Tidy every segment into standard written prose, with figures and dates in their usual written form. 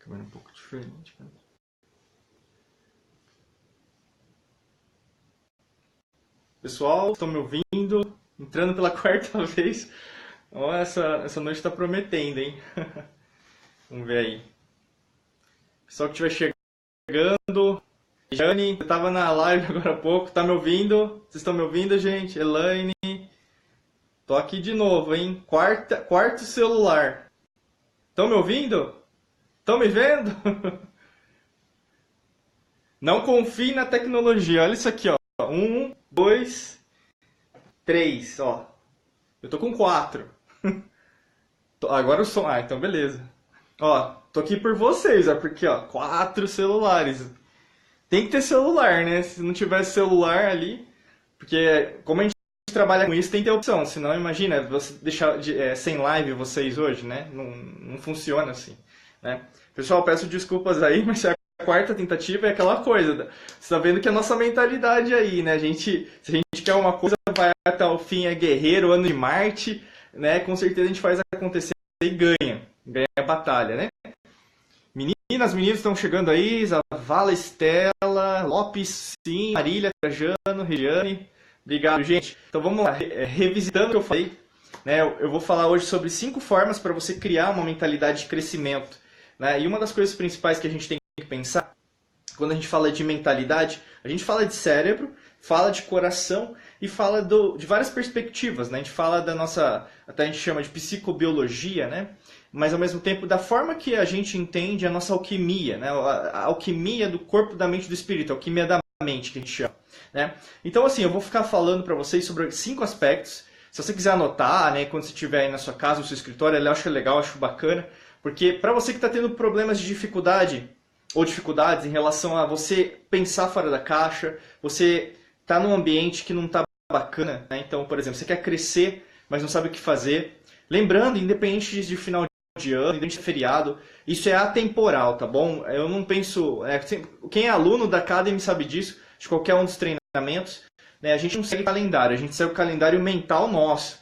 câmera um pouco diferente, cara. Pessoal, estão me ouvindo? Entrando pela quarta vez. Ó, essa noite está prometendo, hein? Vamos ver aí. Pessoal que estiver chegando. Jane, eu estava na live agora há pouco. Tá me ouvindo? Vocês estão me ouvindo, gente? Elaine. Tô aqui de novo, hein? Quarto celular. Estão me ouvindo? Estão me vendo? Não confie na tecnologia. Olha isso aqui, ó. 1, 2, 3, ó. Eu tô com 4. Agora o som. Ah, então beleza. Ó, tô aqui por vocês, ó, porque ó, 4 celulares. Tem que ter celular, né? Se não tiver celular ali, porque como a gente trabalha com isso, tem que ter opção. Senão, imagina, você deixar sem live vocês hoje, né? Não funciona assim, né? Pessoal, peço desculpas aí, mas a quarta tentativa é aquela coisa. Você tá vendo que a nossa mentalidade aí, né? Se a gente quer uma coisa, vai até o fim, é guerreiro, ano de Marte, né? Com certeza a gente faz acontecer e ganha a batalha, né? Meninas, meninos estão chegando aí, Zavala, Estela, Lopes, sim, Marília, Trajano, Regiane. Obrigado, gente. Então vamos lá, revisitando o que eu falei, né? Eu vou falar hoje sobre 5 formas para você criar uma mentalidade de crescimento, né? E uma das coisas principais que a gente tem que pensar, quando a gente fala de mentalidade, a gente fala de cérebro, fala de coração e fala de várias perspectivas, né? A gente fala da nossa, até a gente chama de psicobiologia, né? Mas ao mesmo tempo da forma que a gente entende a nossa alquimia, né? A alquimia do corpo, da mente e do espírito, a alquimia da mente que a gente chama, né? Então assim, eu vou ficar falando para vocês sobre 5 aspectos. Se você quiser anotar, né, quando você estiver aí na sua casa, no seu escritório, eu acho legal, acho bacana, porque para você que está tendo problemas de dificuldade ou dificuldades em relação a você pensar fora da caixa, você está num ambiente que não está bacana, né? Então, por exemplo, você quer crescer, mas não sabe o que fazer. Lembrando, independente de final de ano, independente de feriado, isso é atemporal, tá bom? Eu não penso... quem é aluno da Academy sabe disso, de qualquer um dos treinamentos, né? A gente não segue calendário, a gente segue o calendário mental nosso.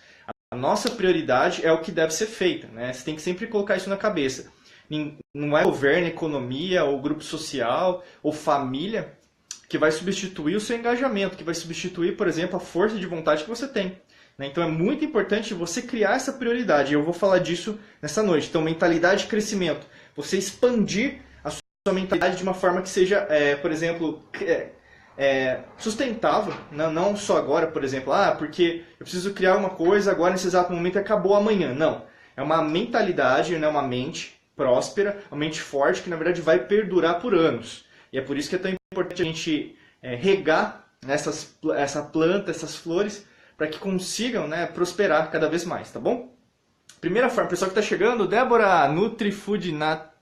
A nossa prioridade é o que deve ser feito, né? Você tem que sempre colocar isso na cabeça. Não é governo, economia, ou grupo social, ou família que vai substituir o seu engajamento, que vai substituir, por exemplo, a força de vontade que você tem. Então é muito importante você criar essa prioridade. Eu vou falar disso nessa noite. Então, mentalidade de crescimento. Você expandir a sua mentalidade de uma forma que seja, por exemplo, sustentável. Não só agora, por exemplo, porque eu preciso criar uma coisa agora nesse exato momento e acabou amanhã. Não. É uma mentalidade, né, uma mente próspera, uma mente forte que na verdade vai perdurar por anos. E é por isso que é tão importante a gente regar essa planta, essas flores, para que consigam, né, prosperar cada vez mais, tá bom? Primeira forma, pessoal que está chegando, Débora, NutriFood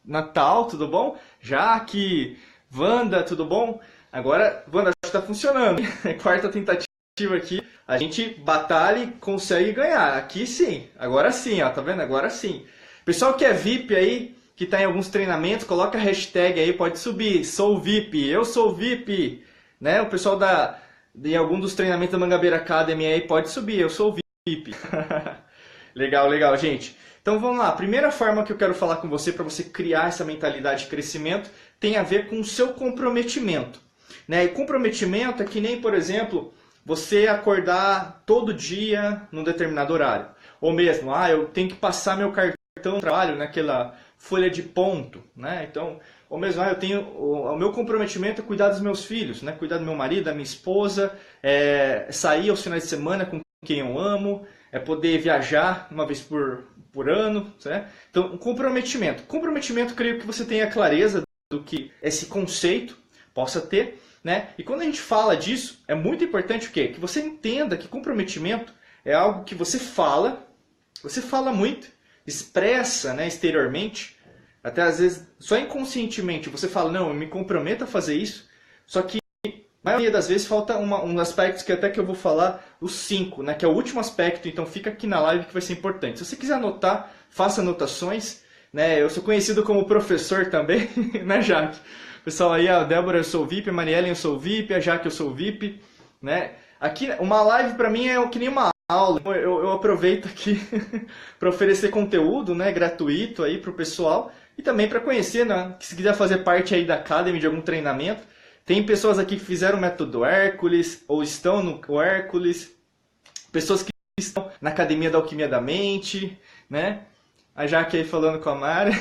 Natal, tudo bom? Jaque, Wanda, tudo bom? Agora, Wanda, acho que está funcionando. Quarta tentativa aqui, a gente batalha e consegue ganhar. Aqui sim, agora sim, ó, tá vendo? Agora sim. Pessoal que é VIP aí, que está em alguns treinamentos, coloca a hashtag aí, pode subir, sou VIP, eu sou VIP, né? O pessoal de algum dos treinamentos da Mangabeira Academy aí pode subir, eu sou VIP. Legal, legal, gente. Então vamos lá, a primeira forma que eu quero falar com você para você criar essa mentalidade de crescimento tem a ver com o seu comprometimento, né? E comprometimento é que nem, por exemplo, você acordar todo dia num determinado horário. Ou mesmo, eu tenho que passar meu cartão de trabalho naquela folha de ponto, né? Então, ou mesmo, eu tenho o meu comprometimento é cuidar dos meus filhos, né? Cuidar do meu marido, da minha esposa, sair aos finais de semana com quem eu amo, poder viajar uma vez por ano, né? Então, comprometimento. Comprometimento, creio que você tenha clareza do que esse conceito possa ter, né? E quando a gente fala disso, é muito importante o quê? Que você entenda que comprometimento é algo que você fala muito, expressa, né, exteriormente, até às vezes só inconscientemente você fala, não, eu me comprometo a fazer isso, só que a maioria das vezes falta um aspecto que até que eu vou falar, os 5, né, que é o último aspecto, então fica aqui na live que vai ser importante. Se você quiser anotar, faça anotações, né, eu sou conhecido como professor também, né, Jaque? Pessoal aí, a Débora eu sou VIP, a Marielle eu sou VIP, a Jaque eu sou VIP, né? Aqui, uma live para mim é que nem uma aula, eu aproveito aqui para oferecer conteúdo, né, gratuito aí para o pessoal e também para conhecer, né, que se quiser fazer parte aí da Academy de algum treinamento. Tem pessoas aqui que fizeram o método Hércules ou estão no Hércules, pessoas que estão na Academia da Alquimia da Mente, né? A Jaque aí falando com a Mari,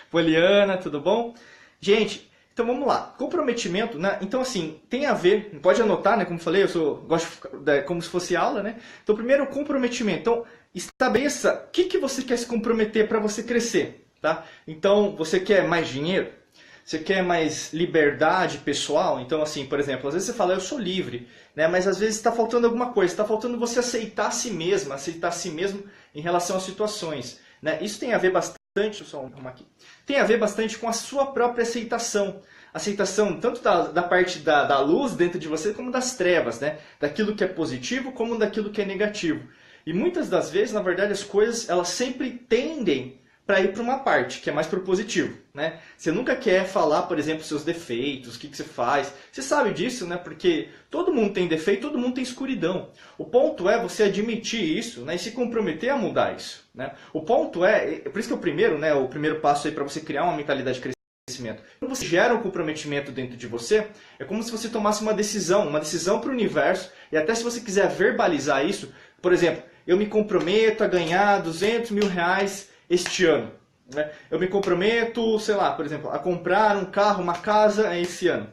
Poliana, tudo bom? Gente, então vamos lá. Comprometimento, né? Então assim, tem a ver, pode anotar, né? Como falei, gosto como se fosse aula, né? Então primeiro, comprometimento. Então, estabeleça o que você quer se comprometer para você crescer, tá? Então, você quer mais dinheiro? Você quer mais liberdade pessoal? Então, assim, por exemplo, às vezes você fala, eu sou livre, né? Mas às vezes está faltando alguma coisa, está faltando você aceitar a si mesma, aceitar a si mesmo em relação às situações, né? Isso tem a ver bastante, deixa eu só arrumar aqui, tem a ver bastante com a sua própria aceitação. Aceitação tanto da parte da luz dentro de você, como das trevas, né? Daquilo que é positivo, como daquilo que é negativo. E muitas das vezes, na verdade, as coisas, elas sempre tendem para ir para uma parte, que é mais para o positivo, né? Você nunca quer falar, por exemplo, seus defeitos, o que você faz. Você sabe disso, né? Porque todo mundo tem defeito, todo mundo tem escuridão. O ponto é você admitir isso, né? E se comprometer a mudar isso, né? O ponto por isso que é o primeiro, né? O primeiro passo aí para você criar uma mentalidade de crescimento. Quando você gera um comprometimento dentro de você, é como se você tomasse uma decisão para o universo, e até se você quiser verbalizar isso, por exemplo, eu me comprometo a ganhar 200 mil reais este ano, né? Eu me comprometo, sei lá, por exemplo, a comprar um carro, uma casa esse ano.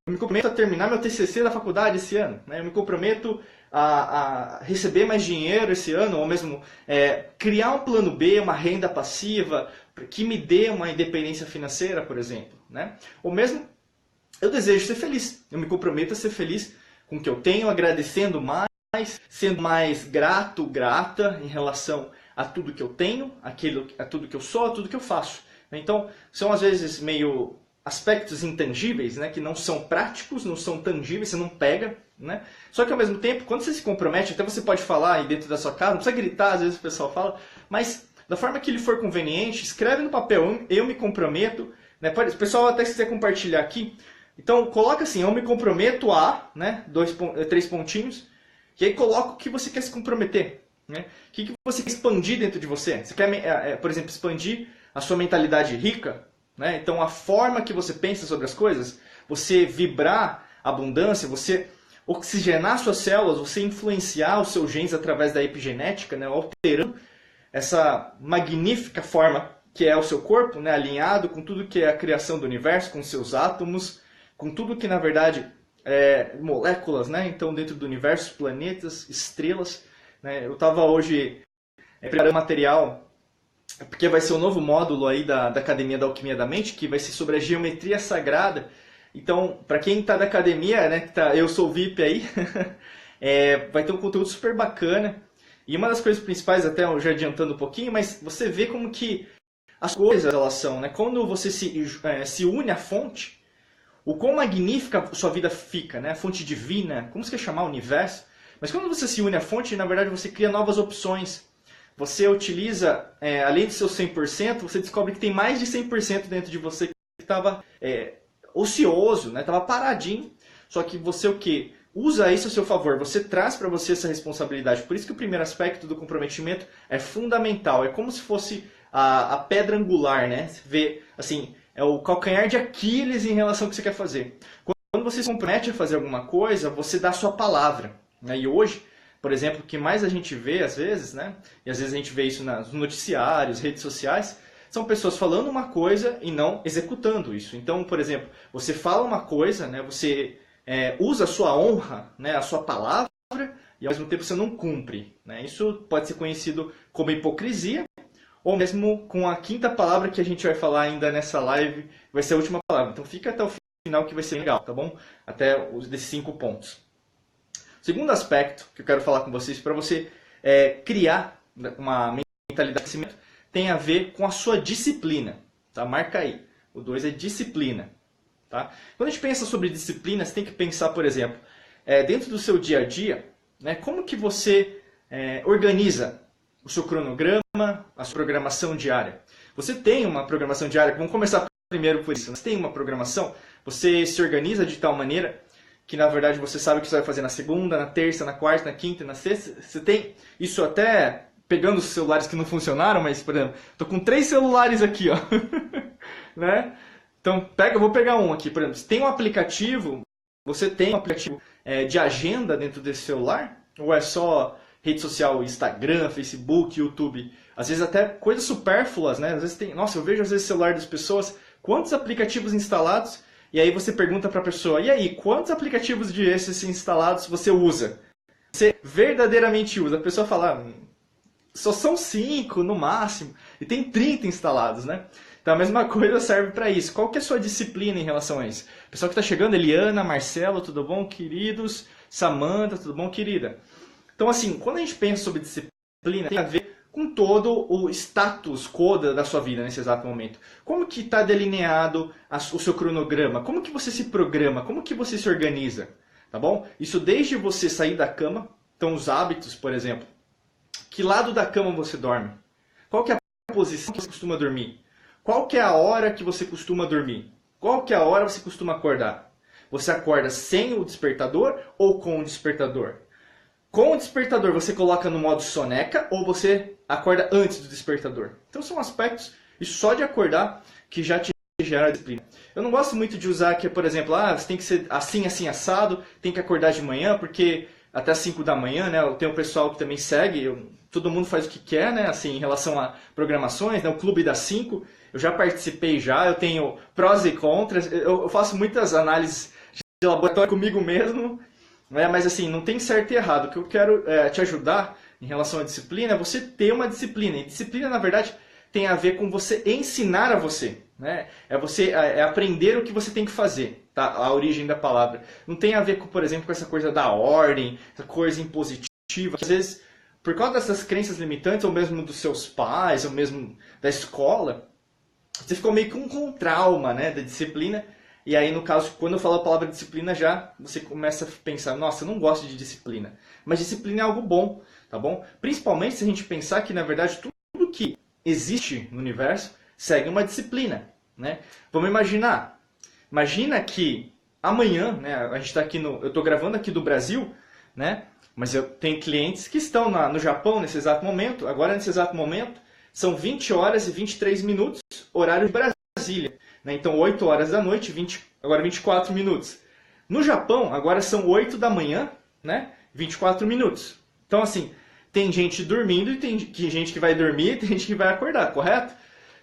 Eu me comprometo a terminar meu TCC da faculdade esse ano, né? Eu me comprometo a receber mais dinheiro esse ano, ou mesmo criar um plano B, uma renda passiva, que me dê uma independência financeira, por exemplo, né? Ou mesmo, eu desejo ser feliz. Eu me comprometo a ser feliz com o que eu tenho, agradecendo mais, sendo mais grato, grata em relação a tudo que eu tenho, a tudo que eu sou, a tudo que eu faço. Então, são às vezes meio aspectos intangíveis, né, que não são práticos, não são tangíveis, você não pega, né? Só que ao mesmo tempo, quando você se compromete, até você pode falar aí dentro da sua casa, não precisa gritar, às vezes o pessoal fala, mas da forma que lhe for conveniente, escreve no papel, eu me comprometo, né? O pessoal até se quiser compartilhar aqui, então coloca assim, eu me comprometo a, né, 3 pontinhos, e aí coloca o que você quer se comprometer. Né? O que você quer expandir dentro de você? Você quer, por exemplo, expandir a sua mentalidade rica? Né? Então, a forma que você pensa sobre as coisas, você vibrar abundância, você oxigenar suas células, você influenciar os seus genes através da epigenética, né? Alterando essa magnífica forma que é o seu corpo, né? Alinhado com tudo que é a criação do universo, com seus átomos, com tudo que, na verdade, moléculas, né? Então, dentro do universo, planetas, estrelas. Eu estava hoje preparando material, porque vai ser o novo módulo aí da Academia da Alquimia da Mente, que vai ser sobre a geometria sagrada. Então, para quem está da academia, né, eu sou VIP aí, vai ter um conteúdo super bacana. E uma das coisas principais, até já adiantando um pouquinho, mas você vê como que as coisas elas são, né? Quando você se une à fonte, o quão magnífica a sua vida fica, né? A fonte divina, como você quer chamar o universo? Mas quando você se une à fonte, na verdade você cria novas opções. Você utiliza, além do seu 100%, você descobre que tem mais de 100% dentro de você que estava ocioso, né? Estava paradinho. Só que você o quê? Usa isso a seu favor. Você traz para você essa responsabilidade. Por isso que o primeiro aspecto do comprometimento é fundamental. É como se fosse a pedra angular, né? Você vê, assim, é o calcanhar de Aquiles em relação ao que você quer fazer. Quando você se compromete a fazer alguma coisa, você dá a sua palavra. E hoje, por exemplo, o que mais a gente vê às vezes, né? E às vezes a gente vê isso nos noticiários, redes sociais, são pessoas falando uma coisa e não executando isso. Então, por exemplo, você fala uma coisa, né? Você usa a sua honra, né? A sua palavra, e ao mesmo tempo você não cumpre. Né? Isso pode ser conhecido como hipocrisia, ou mesmo com a quinta palavra que a gente vai falar ainda nessa live, vai ser a última palavra. Então fica até o final que vai ser legal, tá bom? Até os desses 5 pontos. Segundo aspecto que eu quero falar com vocês, para você criar uma mentalidade de crescimento, tem a ver com a sua disciplina. Tá? Marca aí. O 2 é disciplina. Tá? Quando a gente pensa sobre disciplina, você tem que pensar, por exemplo, dentro do seu dia a dia, né, como que você organiza o seu cronograma, a sua programação diária. Você tem uma programação diária, vamos começar primeiro por isso. Você tem uma programação, você se organiza de tal maneira que na verdade você sabe o que você vai fazer na segunda, na terça, na quarta, na quinta, na sexta. Você tem isso até pegando os celulares que não funcionaram, mas, por exemplo, tô com 3 celulares aqui, ó. Né? Então, eu vou pegar um aqui, por exemplo, se tem um aplicativo, você tem um aplicativo de agenda dentro desse celular? Ou é só rede social, Instagram, Facebook, YouTube? Às vezes até coisas supérfluas, né? Às vezes tem, nossa, eu vejo às vezes o celular das pessoas, quantos aplicativos instalados, e aí você pergunta para a pessoa, e aí, quantos aplicativos de esses instalados você usa? Você verdadeiramente usa? A pessoa fala, só são 5 no máximo, e tem 30 instalados, né? Então a mesma coisa serve para isso. Qual que é a sua disciplina em relação a isso? Pessoal que está chegando, Eliana, Marcelo, tudo bom, queridos? Samantha, tudo bom, querida? Então assim, quando a gente pensa sobre disciplina, tem a ver com todo o status quo da sua vida nesse exato momento. Como que está delineado o seu cronograma? Como que você se programa? Como que você se organiza? Tá bom? Isso desde você sair da cama, então os hábitos, por exemplo. Que lado da cama você dorme? Qual que é a posição que você costuma dormir? Qual que é a hora que você costuma dormir? Qual que é a hora que você costuma acordar? Você acorda sem o despertador ou com o despertador? Com o despertador você coloca no modo soneca ou você acorda antes do despertador? Então são aspectos, e só de acordar, que já te gera disciplina. Eu não gosto muito de usar que, por exemplo, você tem que ser assim, assim, assado, tem que acordar de manhã, porque até 5 da manhã, né? Tem um pessoal que também segue, todo mundo faz o que quer, né? Assim, em relação a programações, né? O Clube das 5, eu já participei eu tenho prós e contras, eu faço muitas análises de laboratório comigo mesmo, né? Mas assim, não tem certo e errado. O que eu quero te ajudar em relação à disciplina é você ter uma disciplina. E disciplina, na verdade, tem a ver com você ensinar a você, né? É aprender o que você tem que fazer, tá? A origem da palavra. Não tem a ver, por exemplo, com essa coisa da ordem, essa coisa impositiva. Às vezes, por causa dessas crenças limitantes, ou mesmo dos seus pais, ou mesmo da escola, você ficou meio com um trauma, né, da disciplina. E aí, no caso, quando eu falo a palavra disciplina, já você começa a pensar, nossa, eu não gosto de disciplina. Mas disciplina é algo bom, tá bom? Principalmente se a gente pensar que, na verdade, tudo que existe no universo segue uma disciplina, né? Vamos imaginar. Imagina que amanhã, né, a gente tá aqui eu estou gravando aqui do Brasil, né? Mas eu tenho clientes que estão no Japão nesse exato momento. Agora, nesse exato momento, são 20 horas e 23 minutos, horário de Brasília. Né? Então, 8 horas da noite, agora 24 minutos. No Japão, agora são 8 da manhã, né? 24 minutos. Então, assim, tem gente dormindo e tem gente que vai dormir e tem gente que vai acordar, correto?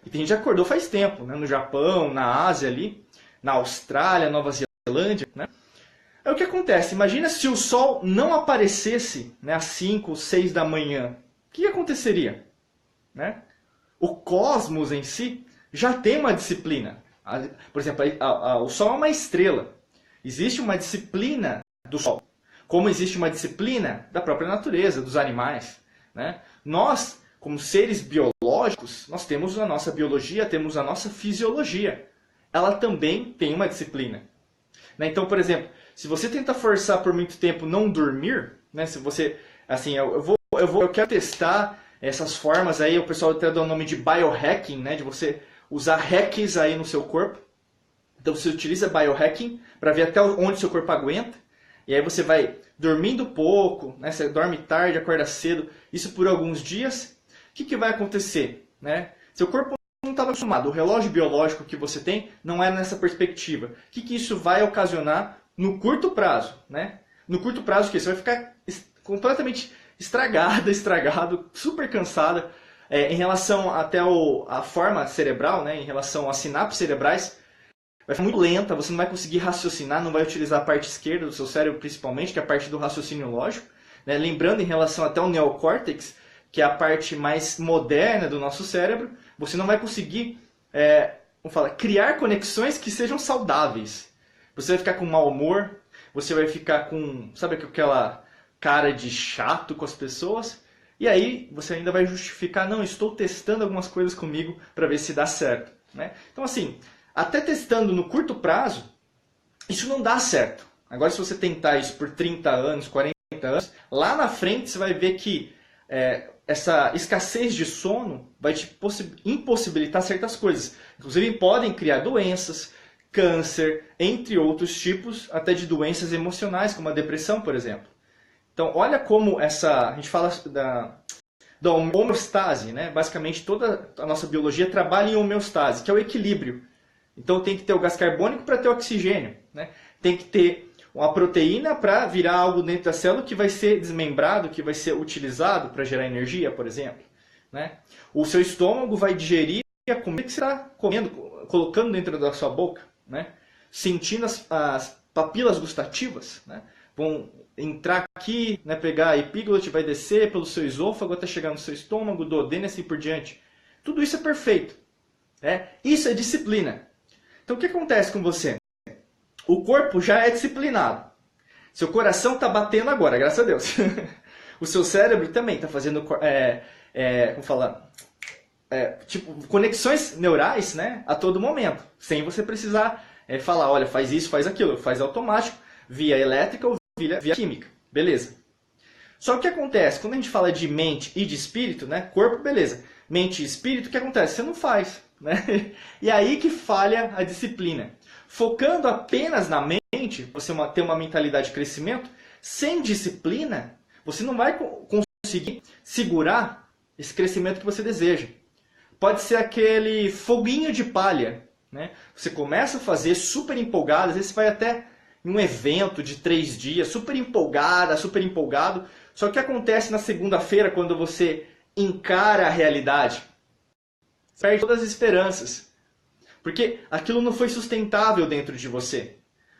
E tem gente que acordou faz tempo, né? No Japão, na Ásia ali, na Austrália, Nova Zelândia, né? Aí o que acontece? Imagina se o sol não aparecesse, né, às 5 ou 6 da manhã. O que aconteceria? Né? O cosmos em si já tem uma disciplina. Por exemplo, o Sol é uma estrela. Existe uma disciplina do Sol. Como existe uma disciplina da própria natureza, dos animais. Né? Nós, como seres biológicos, nós temos a nossa biologia, temos a nossa fisiologia. Ela também tem uma disciplina. Né? Então, por exemplo, se você tenta forçar por muito tempo não dormir, né? Se você, assim, eu quero testar essas formas aí, o pessoal até dá o nome de biohacking, né? De você usar hacks aí no seu corpo. Então você utiliza biohacking para ver até onde seu corpo aguenta. E aí você vai dormindo pouco, né? Você dorme tarde, acorda cedo. Isso por alguns dias. O que vai acontecer? Né? Seu corpo não estava acostumado. O relógio biológico que você tem não é nessa perspectiva. O que isso vai ocasionar no curto prazo? Né? No curto prazo, você vai ficar completamente estragado, super cansada, em relação até a forma cerebral, né, em relação às sinapses cerebrais, vai ficar muito lenta, você não vai conseguir raciocinar, não vai utilizar a parte esquerda do seu cérebro principalmente, que é a parte do raciocínio lógico. Né? Lembrando em relação até ao neocórtex, que é a parte mais moderna do nosso cérebro, você não vai conseguir criar conexões que sejam saudáveis. Você vai ficar com mau humor, você vai ficar com, sabe aquela cara de chato com as pessoas, e aí você ainda vai justificar, não, estou testando algumas coisas comigo para ver se dá certo. Né? Então assim, até testando no curto prazo, isso não dá certo. Agora se você tentar isso por 30 anos, 40 anos, lá na frente você vai ver que essa escassez de sono vai te impossibilitar certas coisas. Inclusive podem criar doenças, câncer, entre outros tipos, até de doenças emocionais, como a depressão, por exemplo. Então, olha como a gente fala da homeostase, né? Basicamente, toda a nossa biologia trabalha em homeostase, que é o equilíbrio. Então, tem que ter o gás carbônico para ter oxigênio, né? Tem que ter uma proteína para virar algo dentro da célula que vai ser desmembrado, que vai ser utilizado para gerar energia, por exemplo, né? O seu estômago vai digerir a comida que você está comendo, colocando dentro da sua boca, né? Sentindo as papilas gustativas, né? Vão entrar aqui, né? Pegar a epíglote, vai descer pelo seu esôfago até chegar no seu estômago, duodeno e assim por diante. Tudo isso é perfeito, né? Isso é disciplina. Então o que acontece com você? O corpo já é disciplinado. Seu coração está batendo agora, graças a Deus. O seu cérebro também está fazendo, como falar, tipo, conexões neurais, né, a todo momento, sem você precisar falar, olha, faz isso, faz aquilo, faz automático, via elétrica ou via química, beleza. Só que o que acontece, quando a gente fala de mente e de espírito, né, corpo, beleza, mente e espírito, o que acontece? Você não faz, né? E aí que falha a disciplina. Focando apenas na mente, você ter uma mentalidade de crescimento, sem disciplina, você não vai conseguir segurar esse crescimento que você deseja. Pode ser aquele foguinho de palha, né? Você começa a fazer super empolgado, às vezes você vai até em um evento de 3 dias, super empolgada, super empolgado. Só que o que acontece na segunda-feira, quando você encara a realidade? Você perde todas as esperanças. Porque aquilo não foi sustentável dentro de você.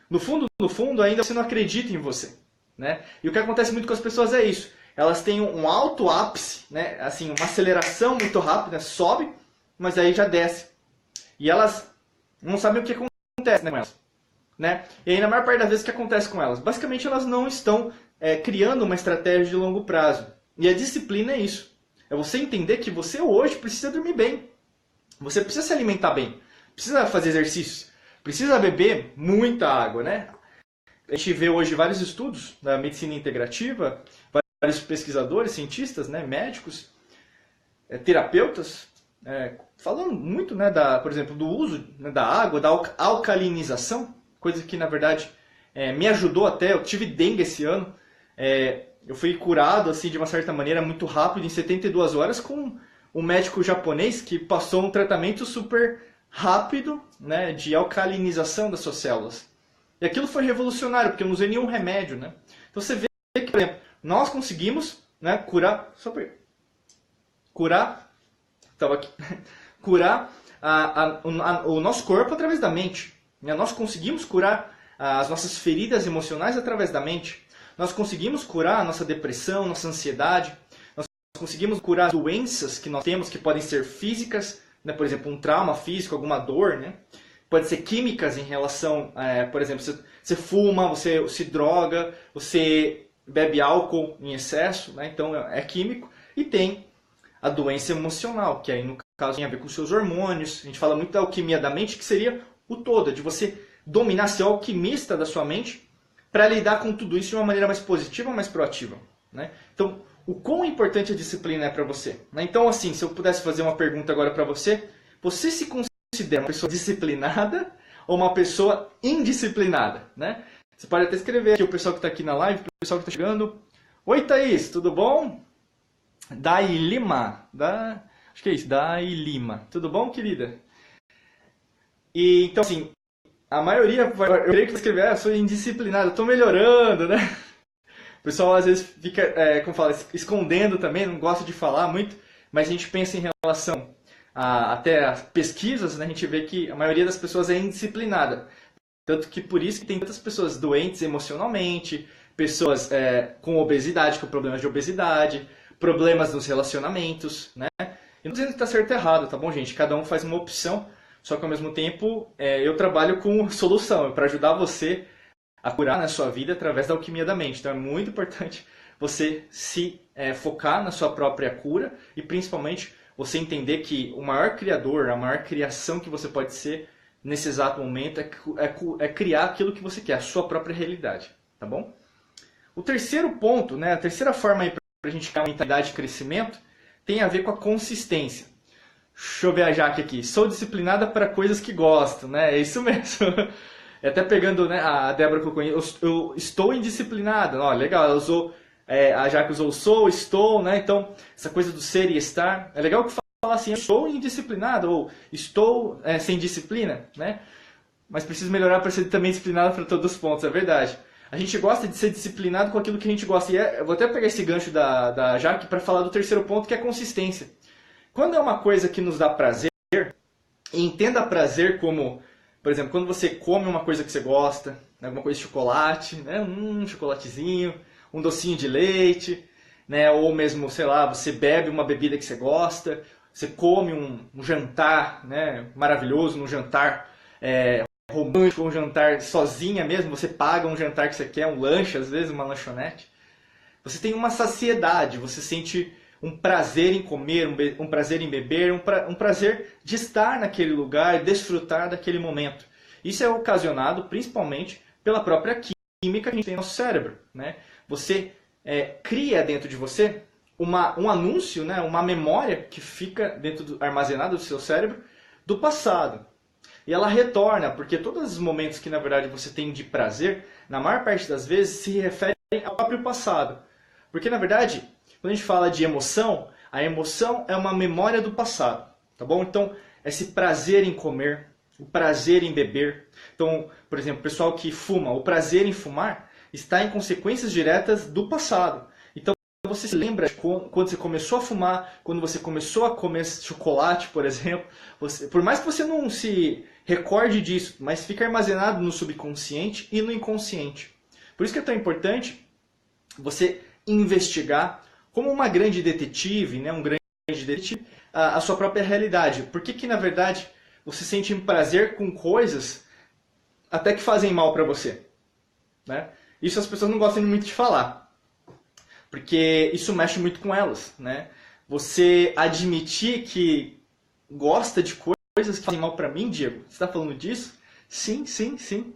No fundo, ainda você não acredita em você, né? E o que acontece muito com as pessoas é isso. Elas têm um alto ápice, né? Assim, uma aceleração muito rápida, sobe, mas aí já desce. E elas não sabem o que acontece, né, com elas, né? E aí, na maior parte das vezes, o que acontece com elas? Basicamente, elas não estão criando uma estratégia de longo prazo. E a disciplina é isso. É você entender que você hoje precisa dormir bem. Você precisa se alimentar bem. Precisa fazer exercícios, precisa beber muita água, né? A gente vê hoje vários estudos da medicina integrativa, vários pesquisadores, cientistas, né, médicos, terapeutas, falando muito, né, por exemplo, do uso, né, da água, da alcalinização, coisa que, na verdade, me ajudou até. Eu tive dengue esse ano, eu fui curado, assim, de uma certa maneira, muito rápido, em 72 horas, com um médico japonês que passou um tratamento super rápido, né, de alcalinização das suas células. E aquilo foi revolucionário, porque eu não usei nenhum remédio, né? Então você vê que, por exemplo, nós conseguimos, né, curar o nosso corpo através da mente, né? Nós conseguimos curar as nossas feridas emocionais através da mente. Nós conseguimos curar a nossa depressão, nossa ansiedade. Nós conseguimos curar as doenças que nós temos, que podem ser físicas, né? Por exemplo, um trauma físico, alguma dor, né? Pode ser químicas em relação, por exemplo, você fuma, você se droga, você bebe álcool em excesso, né? Então é químico. E tem a doença emocional, que aí no caso tem a ver com seus hormônios. A gente fala muito da alquimia da mente, que seria o todo, de você dominar, ser o alquimista da sua mente para lidar com tudo isso de uma maneira mais positiva, mais proativa, né? Então, o quão importante a disciplina é para você, né? Então, assim, se eu pudesse fazer uma pergunta agora para você, você se considera uma pessoa disciplinada ou uma pessoa indisciplinada, né? Você pode até escrever aqui o pessoal que está aqui na live, o pessoal que está chegando. Oi, Thaís, tudo bom? Dai Lima, acho que é isso, Dai Lima. Tudo bom, querida? E, então, assim, a maioria, eu creio que vai escrever, eu sou indisciplinado, eu estou melhorando, né? O pessoal às vezes fica, como fala, escondendo também, não gosta de falar muito, mas a gente pensa em relação até as pesquisas, né? A gente vê que a maioria das pessoas é indisciplinada. Tanto que por isso que tem tantas pessoas doentes emocionalmente, pessoas com obesidade, com problemas de obesidade, problemas nos relacionamentos, né? Eu não estou dizendo que está certo ou errado, tá bom, gente? Cada um faz uma opção, só que ao mesmo tempo eu trabalho com solução, para ajudar você a curar na sua vida através da alquimia da mente. Então é muito importante você se focar na sua própria cura e principalmente você entender que o maior criador, a maior criação que você pode ser nesse exato momento é criar aquilo que você quer, a sua própria realidade, tá bom? O terceiro ponto, né, a terceira forma para a gente criar uma mentalidade de crescimento tem a ver com a consistência. Deixa eu ver a Jaque aqui. Sou disciplinada para coisas que gosto, né? É isso mesmo. E até pegando, né, a Débora colocou, eu estou indisciplinada. Ó, legal, ela usou, a Jaque usou sou, estou, né? Então, essa coisa do ser e estar. É legal que fala assim, eu estou indisciplinado, ou estou sem disciplina, né? Mas preciso melhorar para ser também disciplinado para todos os pontos, é verdade. A gente gosta de ser disciplinado com aquilo que a gente gosta. E eu vou até pegar esse gancho da Jaque para falar do terceiro ponto, que é a consistência. Quando é uma coisa que nos dá prazer, e entenda prazer como, por exemplo, quando você come uma coisa que você gosta, né, alguma coisa de chocolate, né, um chocolatezinho, um docinho de leite, né, ou mesmo, sei lá, você bebe uma bebida que você gosta, você come um jantar, né, maravilhoso, um jantar romântico, um jantar sozinha mesmo, você paga um jantar que você quer, um lanche, às vezes uma lanchonete. Você tem uma saciedade, você sente um prazer em comer, um prazer em beber, um prazer de estar naquele lugar, desfrutar daquele momento. Isso é ocasionado principalmente pela própria química que a gente tem no nosso cérebro, né? Você cria dentro de você um anúncio, né? Uma memória que fica armazenada do seu cérebro do passado. E ela retorna, porque todos os momentos que na verdade você tem de prazer, na maior parte das vezes se referem ao próprio passado. Porque na verdade, quando a gente fala de emoção, a emoção é uma memória do passado, tá bom? Então, esse prazer em comer, o prazer em beber. Então, por exemplo, o pessoal que fuma, o prazer em fumar está em consequências diretas do passado. Então, você se lembra de quando você começou a fumar, quando você começou a comer chocolate, por exemplo. Por mais que você não se recorde disso, mas fica armazenado no subconsciente e no inconsciente. Por isso que é tão importante você investigar como uma grande detetive, né, um grande detetive, a sua própria realidade. Por que na verdade você sente um prazer com coisas até que fazem mal para você, né? Isso as pessoas não gostam muito de falar, porque isso mexe muito com elas, né? Você admitir que gosta de coisas que fazem mal para mim, Diego? Você está falando disso? Sim, sim, sim,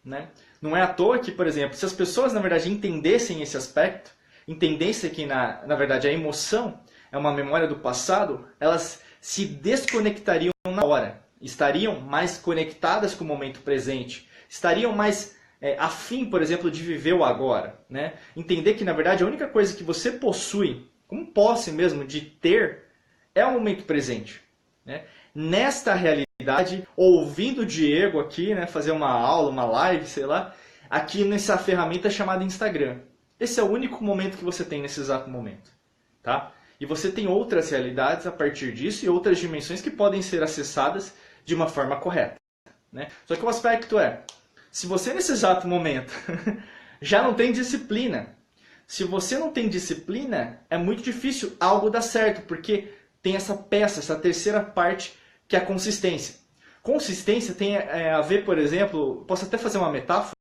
né? Não é à toa que, por exemplo, se as pessoas na verdade entendessem esse aspecto, entendessem que na verdade a emoção é uma memória do passado, elas se desconectariam na hora, estariam mais conectadas com o momento presente, estariam mais afim, por exemplo, de viver o agora, né? Entender que na verdade a única coisa que você possui, como posse mesmo de ter, é o momento presente, né? Nesta realidade, ouvindo o Diego aqui, né, fazer uma aula, uma live, sei lá, aqui nessa ferramenta chamada Instagram. Esse é o único momento que você tem nesse exato momento, tá? E você tem outras realidades a partir disso e outras dimensões que podem ser acessadas de uma forma correta, né? Só que o aspecto se você nesse exato momento já não tem disciplina, se você não tem disciplina, é muito difícil algo dar certo, porque tem essa peça, essa terceira parte, que é a consistência. Consistência tem a ver, por exemplo, posso até fazer uma metáfora,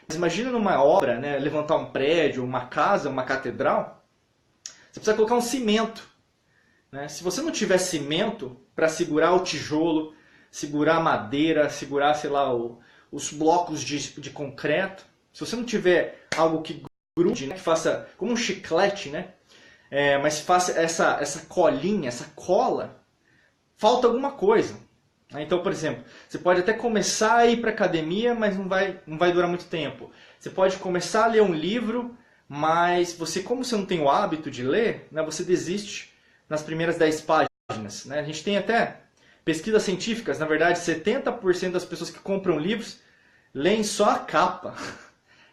mas imagina numa obra, né, levantar um prédio, uma casa, uma catedral, você precisa colocar um cimento, né? Se você não tiver cimento para segurar o tijolo, segurar a madeira, segurar, sei lá, os blocos de concreto, se você não tiver algo que grude, né, que faça como um chiclete, né, mas faça essa colinha, essa cola, falta alguma coisa. Então, por exemplo, você pode até começar a ir para a academia, mas não vai durar muito tempo. Você pode começar a ler um livro, mas como você não tem o hábito de ler, né, você desiste nas primeiras 10 páginas. Né? A gente tem até pesquisas científicas, na verdade, 70% das pessoas que compram livros leem só a capa.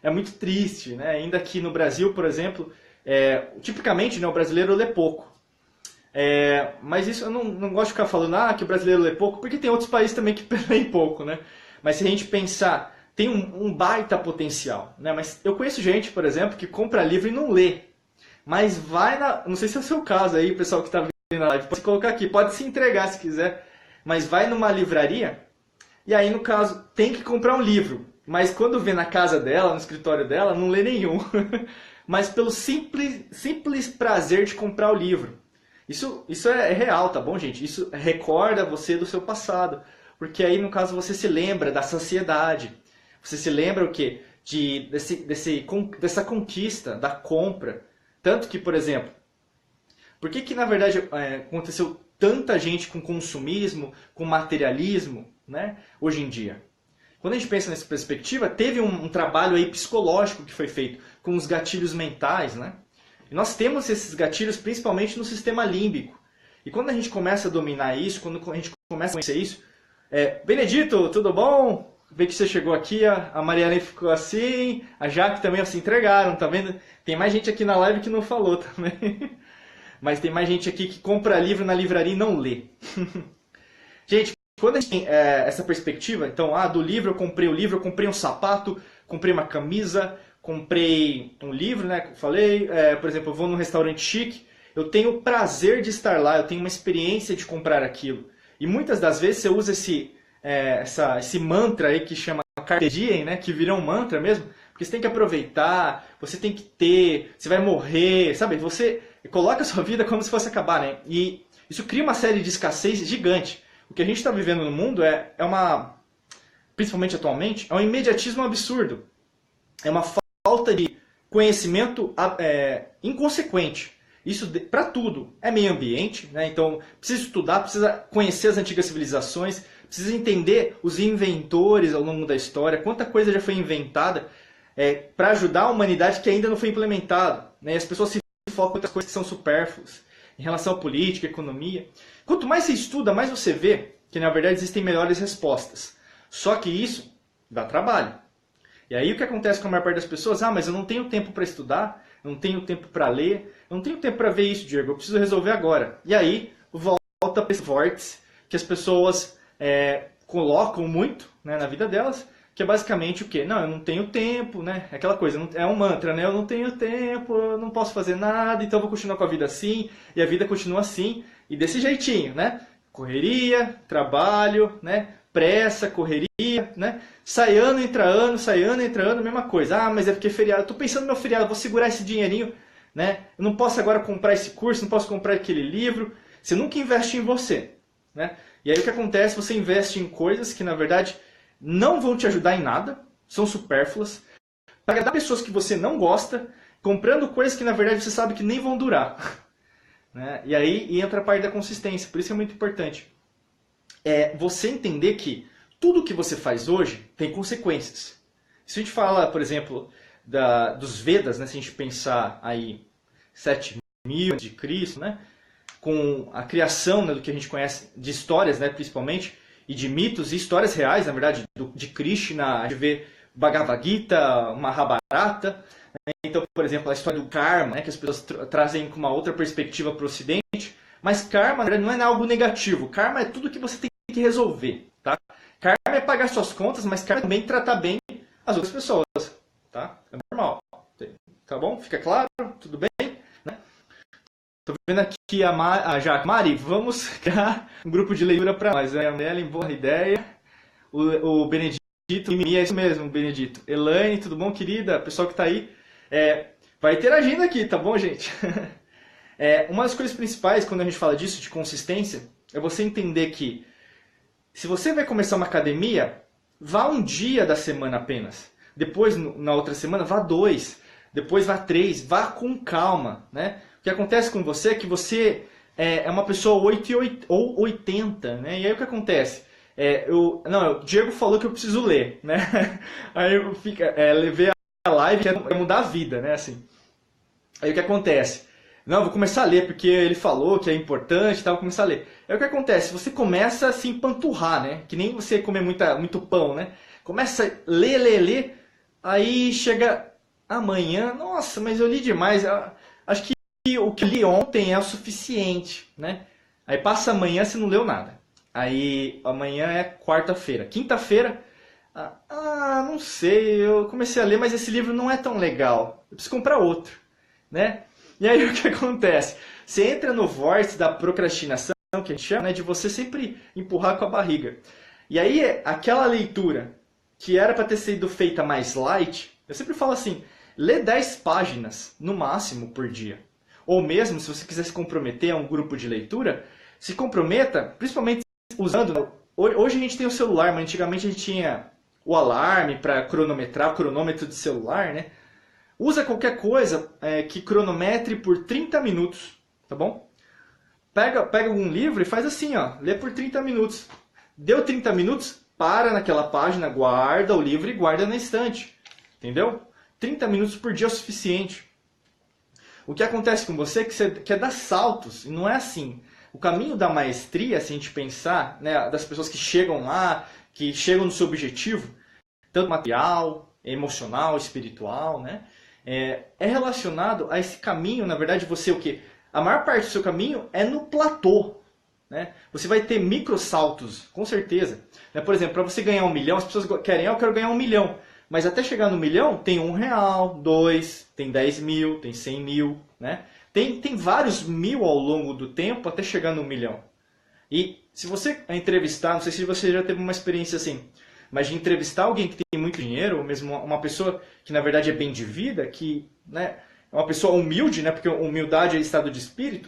É muito triste, né? Ainda aqui no Brasil, por exemplo, tipicamente, né, o brasileiro lê pouco. Mas isso eu não gosto de ficar falando que o brasileiro lê pouco, porque tem outros países também que leem pouco, né? Mas se a gente pensar, tem um baita potencial, né? Mas eu conheço gente, por exemplo, que compra livro e não lê. Mas não sei se é o seu caso aí, pessoal que está vendo na live, pode colocar aqui, pode se entregar se quiser, mas vai numa livraria e aí, no caso, tem que comprar um livro. Mas quando vê na casa dela, no escritório dela, não lê nenhum. Mas pelo simples prazer de comprar o livro. Isso é real, tá bom, gente? Isso recorda você do seu passado. Porque aí, no caso, você se lembra da saciedade. Você se lembra o quê? Dessa conquista, da compra. Tanto que, por exemplo, por que na verdade aconteceu tanta gente com consumismo, com materialismo, né, hoje em dia? Quando a gente pensa nessa perspectiva, teve um trabalho aí psicológico que foi feito com os gatilhos mentais, né? E nós temos esses gatilhos principalmente no sistema límbico. E quando a gente começa a dominar isso, quando a gente começa a conhecer isso, Benedito, tudo bom? Vê que você chegou aqui, a Mariana ficou assim, a Jaque também se entregaram, tá vendo? Tem mais gente aqui na live que não falou também. Mas tem mais gente aqui que compra livro na livraria e não lê. Gente, quando a gente tem essa perspectiva, então, do livro, eu comprei o livro, eu comprei um sapato, comprei uma camisa, comprei um livro, né, que eu falei, por exemplo, eu vou num restaurante chique, eu tenho o prazer de estar lá, eu tenho uma experiência de comprar aquilo. E muitas das vezes você usa esse mantra aí que chama Carpe Diem, né, que virou um mantra mesmo, porque você tem que aproveitar, você tem que ter, você vai morrer, sabe? Você coloca a sua vida como se fosse acabar, né? E isso cria uma série de escassez gigante. O que a gente está vivendo no mundo principalmente atualmente, é um imediatismo absurdo. É uma falta de conhecimento inconsequente. Isso para tudo. É meio ambiente, né? Então precisa estudar, precisa conhecer as antigas civilizações, precisa entender os inventores ao longo da história, quanta coisa já foi inventada para ajudar a humanidade que ainda não foi implementada. Né? E as pessoas se focam em outras coisas que são supérfluas, em relação à política, economia. Quanto mais você estuda, mais você vê que na verdade existem melhores respostas. Só que isso dá trabalho. E aí o que acontece com a maior parte das pessoas? Mas eu não tenho tempo para estudar, eu não tenho tempo para ler, eu não tenho tempo para ver isso, Diego, eu preciso resolver agora. E aí volta para esse vórtice que as pessoas colocam muito, né, na vida delas, que é basicamente o quê? Não, eu não tenho tempo, né? É aquela coisa, é um mantra, né? Eu não tenho tempo, eu não posso fazer nada, então eu vou continuar com a vida assim, e a vida continua assim, e desse jeitinho, né? Correria, trabalho, né? Pressa, correria, né? Sai ano, entra ano, mesma coisa. Mas é porque é feriado, eu tô pensando no meu feriado, vou segurar esse dinheirinho, né? Eu não posso agora comprar esse curso, não posso comprar aquele livro. Você nunca investe em você, né? E aí o que acontece? Você investe em coisas que na verdade não vão te ajudar em nada, são supérfluas, para agradar pessoas que você não gosta, comprando coisas que na verdade você sabe que nem vão durar. Né? E aí entra a parte da consistência, por isso que é muito importante. Você entender que tudo que você faz hoje tem consequências. Se a gente fala, por exemplo, dos Vedas, né? Se a gente pensar aí 7.000 de Cristo, né? Com a criação, né, do que a gente conhece de histórias, né, principalmente, e de mitos e histórias reais, na verdade, de Krishna, a gente vê Bhagavad Gita, Mahabharata. Né? Então, por exemplo, a história do karma, né, que as pessoas trazem com uma outra perspectiva para o Ocidente. Mas karma, na verdade, não é algo negativo. Karma é tudo que você tem que resolver. Tá? Karma é pagar suas contas, mas karma é também tratar bem as outras pessoas. Tá? É normal. Tá bom? Fica claro? Tudo bem? Né? Tô vendo aqui a Jaque. Mari, vamos criar um grupo de leitura para nós. A Ellen, boa ideia. O Benedito, é isso mesmo, Benedito. Elaine, tudo bom, querida? Pessoal que tá aí. Vai interagindo aqui, tá bom, gente? Uma das coisas principais quando a gente fala disso, de consistência, é você entender que se você vai começar uma academia, vá um dia da semana apenas. Depois, na outra semana, vá 2. Depois vá 3. Vá com calma, né? O que acontece com você é que você é uma pessoa 8 ou 80, né? E aí o que acontece? O Diego falou que eu preciso ler, né? Aí eu levei a live, quer mudar a vida, né? Assim. Aí o que acontece? Não, eu vou começar a ler porque ele falou que é importante, tá? Vou começar a ler. Aí o que acontece? Você começa a se empanturrar, né? Que nem você comer muito pão, né? Começa a ler, aí chega amanhã, nossa, mas eu li demais, acho que o que eu li ontem é o suficiente, né? Aí passa amanhã, você não leu nada. Aí amanhã é quarta-feira. Quinta-feira, não sei, eu comecei a ler, mas esse livro não é tão legal. Eu preciso comprar outro, né? E aí o que acontece? Você entra no vórtice da procrastinação, que a gente chama, né, de você sempre empurrar com a barriga. E aí aquela leitura que era para ter sido feita mais light, eu sempre falo assim, lê 10 páginas no máximo por dia. Ou mesmo, se você quiser se comprometer a um grupo de leitura, se comprometa, principalmente usando... Hoje a gente tem o celular, mas antigamente a gente tinha o alarme para cronometrar, o cronômetro de celular, né? Usa qualquer coisa que cronometre por 30 minutos, tá bom? Pega algum livro e faz assim, ó, lê por 30 minutos. Deu 30 minutos, para naquela página, guarda o livro e guarda na estante. Entendeu? 30 minutos por dia é o suficiente. O que acontece com você é que você quer dar saltos, e não é assim. O caminho da maestria, se a gente pensar, né, das pessoas que chegam lá, que chegam no seu objetivo, tanto material, emocional, espiritual, né, é relacionado a esse caminho, na verdade, você o quê? A maior parte do seu caminho é no platô. Né? Você vai ter microsaltos, com certeza. Né? Por exemplo, para você ganhar 1 milhão, as pessoas querem, eu quero ganhar 1 milhão. Mas até chegar no 1 milhão, tem R$ 1, 2, tem 10 mil, tem 100 mil. Né? Tem vários mil ao longo do tempo até chegar no 1 milhão. E se você entrevistar, não sei se você já teve uma experiência assim, mas de entrevistar alguém que tem muito dinheiro, ou mesmo uma pessoa que na verdade é bem de vida, que, né, é uma pessoa humilde, né, porque humildade é estado de espírito,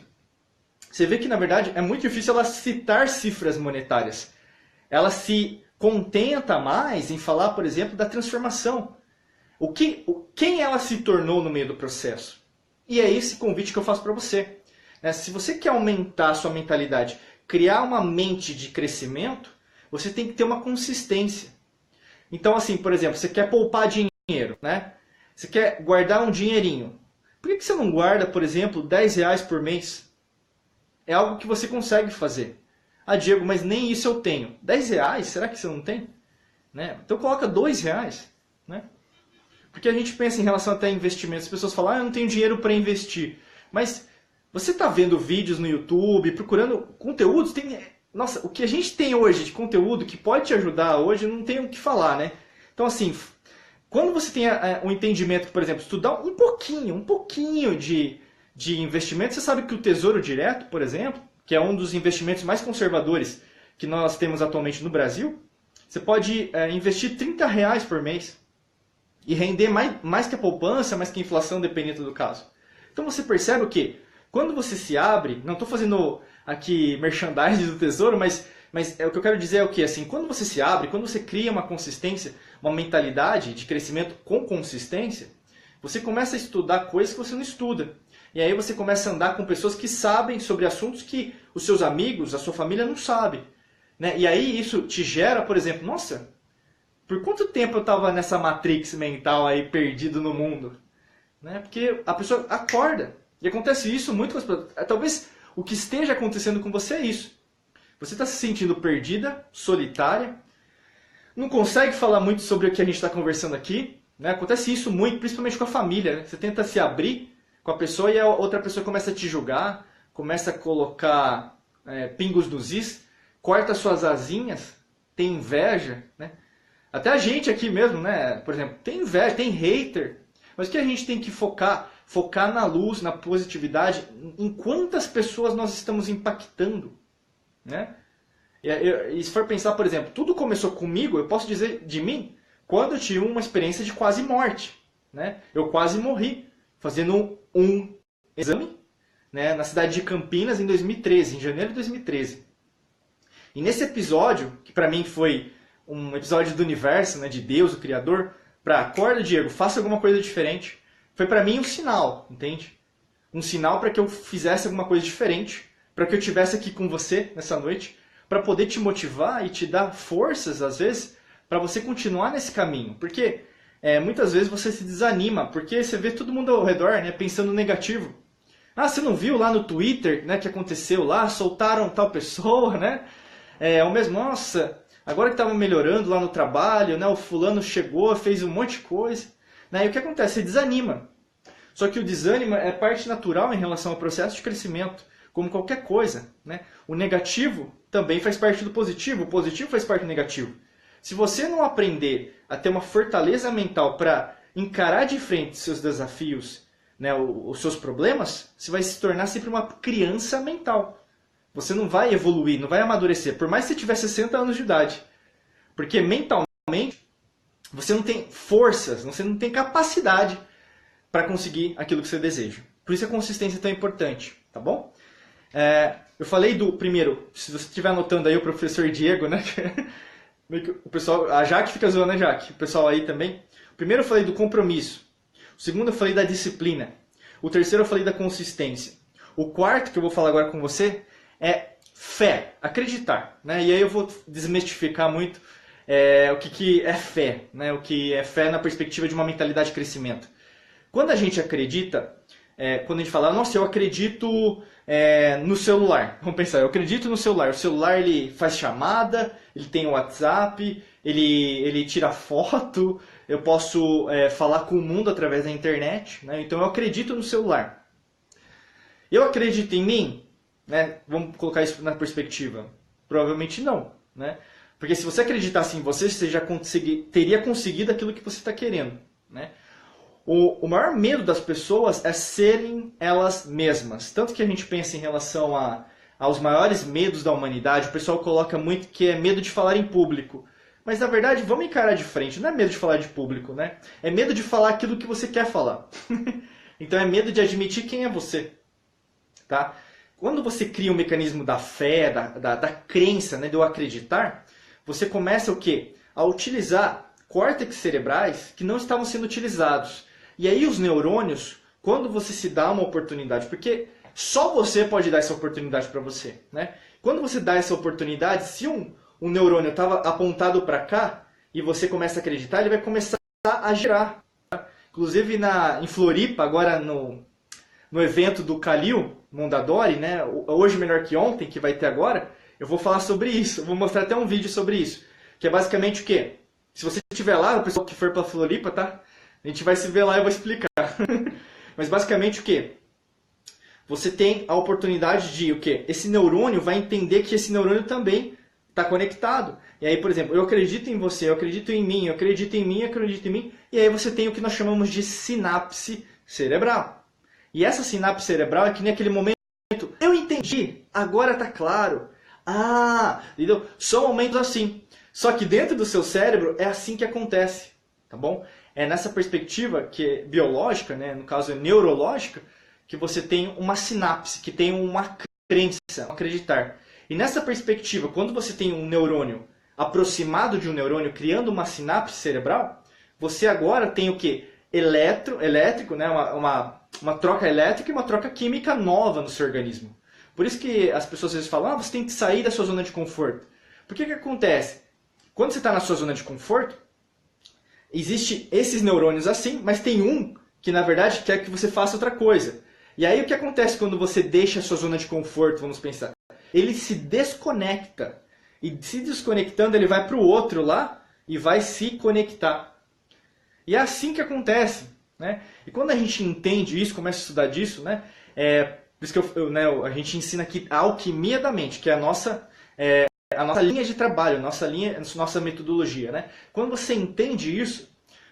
você vê que na verdade é muito difícil ela citar cifras monetárias. Ela se contenta mais em falar, por exemplo, da transformação. Quem ela se tornou no meio do processo. E é esse convite que eu faço para você. Se você quer aumentar a sua mentalidade, criar uma mente de crescimento, você tem que ter uma consistência. Então, assim, por exemplo, você quer poupar dinheiro, né? Você quer guardar um dinheirinho. Por que você não guarda, por exemplo, R$ 10 por mês? É algo que você consegue fazer. Ah, Diego, mas nem isso eu tenho. R$ 10? Será que você não tem? Né? Então coloca R$ 2. Né? Porque a gente pensa em relação até a investimentos. As pessoas falam, eu não tenho dinheiro para investir. Mas você está vendo vídeos no YouTube, procurando conteúdos, nossa, o que a gente tem hoje de conteúdo que pode te ajudar hoje, não tem o que falar, né? Então, assim, quando você tem um entendimento, por exemplo, estudar um pouquinho de investimento, você sabe que o Tesouro Direto, por exemplo, que é um dos investimentos mais conservadores que nós temos atualmente no Brasil, você pode investir R$ 30 por mês e render mais que a poupança, mais que a inflação, dependendo do caso. Então você percebe o quê? Quando você se abre, não estou fazendo aqui merchandising do Tesouro, mas o que eu quero dizer é o quê? Assim, quando você se abre, quando você cria uma consistência, uma mentalidade de crescimento com consistência, você começa a estudar coisas que você não estuda. E aí você começa a andar com pessoas que sabem sobre assuntos que os seus amigos, a sua família não sabem. Né? E aí isso te gera, por exemplo, nossa, por quanto tempo eu estava nessa matrix mental aí perdido no mundo? Né? Porque a pessoa acorda. E acontece isso muito com as pessoas. Talvez o que esteja acontecendo com você é isso. Você está se sentindo perdida, solitária, não consegue falar muito sobre o que a gente está conversando aqui. Né? Acontece isso muito, principalmente com a família. Né? Você tenta se abrir com a pessoa e a outra pessoa começa a te julgar, começa a colocar pingos nos is, corta suas asinhas, tem inveja. Né? Até a gente aqui mesmo, né? Por exemplo, tem inveja, tem hater. Mas o que a gente tem que focar? Focar na luz, na positividade, em quantas pessoas nós estamos impactando. Né? E se for pensar, por exemplo, tudo começou comigo, eu posso dizer de mim, quando eu tive uma experiência de quase morte. Né? Eu quase morri fazendo um exame, né, na cidade de Campinas em 2013, em janeiro de 2013. E nesse episódio, que para mim foi um episódio do universo, né, de Deus, o Criador, para acorda, Diego, faça alguma coisa diferente. Foi para mim um sinal, entende? Um sinal para que eu fizesse alguma coisa diferente, para que eu estivesse aqui com você nessa noite, para poder te motivar e te dar forças, às vezes, para você continuar nesse caminho. Porque muitas vezes você se desanima, porque você vê todo mundo ao redor, né, pensando negativo. Ah, você não viu lá no Twitter, né, que aconteceu lá, soltaram tal pessoa, né? Ou mesmo, nossa, agora que estava melhorando lá no trabalho, né, o fulano chegou, fez um monte de coisa. Né, e o que acontece? Você desanima. Só que o desânimo é parte natural em relação ao processo de crescimento, como qualquer coisa. Né? O negativo também faz parte do positivo, o positivo faz parte do negativo. Se você não aprender a ter uma fortaleza mental para encarar de frente seus desafios, né, os seus problemas, você vai se tornar sempre uma criança mental. Você não vai evoluir, não vai amadurecer, por mais que você tiver 60 anos de idade. Porque mentalmente você não tem forças, você não tem capacidade para conseguir aquilo que você deseja. Por isso a consistência é tão importante, tá bom? Eu falei do primeiro, se você estiver anotando aí o professor Diego, né? O pessoal, a Jaque fica zoando, né, Jaque? O pessoal aí também. O primeiro eu falei do compromisso. O segundo eu falei da disciplina. O terceiro eu falei da consistência. O quarto que eu vou falar agora com você é fé, acreditar, né? E aí eu vou desmistificar muito o que é fé, né? O que é fé na perspectiva de uma mentalidade de crescimento. Quando a gente acredita, quando a gente fala, nossa, eu acredito no celular. Vamos pensar, eu acredito no celular. O celular ele faz chamada, ele tem WhatsApp, ele tira foto, eu posso falar com o mundo através da internet, né? Então eu acredito no celular. Eu acredito em mim? Né? Vamos colocar isso na perspectiva. Provavelmente não, né? Porque se você acreditasse em você, você já teria conseguido aquilo que você está querendo, né? O maior medo das pessoas é serem elas mesmas. Tanto que a gente pensa em relação aos maiores medos da humanidade, o pessoal coloca muito que é medo de falar em público. Mas na verdade, vamos encarar de frente. Não é medo de falar de público, né? É medo de falar aquilo que você quer falar. Então é medo de admitir quem é você. Tá? Quando você cria um mecanismo da fé, da crença, né, de eu acreditar, você começa o quê? A utilizar córtex cerebrais que não estavam sendo utilizados. E aí os neurônios, quando você se dá uma oportunidade, porque só você pode dar essa oportunidade para você, né? Quando você dá essa oportunidade, se um neurônio estava apontado para cá e você começa a acreditar, ele vai começar a girar. Tá? Inclusive em Floripa, agora no evento do Kalil Mondadori, né? Hoje Melhor que Ontem, que vai ter agora, eu vou falar sobre isso. Eu vou mostrar até um vídeo sobre isso. Que é basicamente o quê? Se você estiver lá, o pessoal que for para Floripa, tá? A gente vai se ver lá e eu vou explicar. Mas basicamente o quê? Você tem a oportunidade de o quê? Esse neurônio vai entender que esse neurônio também está conectado. E aí, por exemplo, eu acredito em você, eu acredito em mim, eu acredito em mim, eu acredito em mim. E aí você tem o que nós chamamos de sinapse cerebral. E essa sinapse cerebral é que nem aquele momento, eu entendi, agora está claro. Ah, entendeu? São momentos assim. Só que dentro do seu cérebro é assim que acontece, tá bom? É nessa perspectiva que é biológica, né, no caso é neurológica, que você tem uma sinapse, que tem uma crença, um acreditar. E nessa perspectiva, quando você tem um neurônio aproximado de um neurônio, criando uma sinapse cerebral, você agora tem o quê? Elétrico, né, uma troca elétrica e uma troca química nova no seu organismo. Por isso que as pessoas às vezes falam, você tem que sair da sua zona de conforto. Por que acontece? Quando você está na sua zona de conforto, existe esses neurônios assim, mas tem um que na verdade quer que você faça outra coisa. E aí o que acontece quando você deixa a sua zona de conforto, vamos pensar? Ele se desconecta. E se desconectando, ele vai para o outro lá e vai se conectar. E é assim que acontece, né? E quando a gente entende isso, começa a estudar disso, né? Por isso que a gente ensina aqui a alquimia da mente, que é a nossa linha de trabalho, nossa metodologia, né? Quando você entende isso,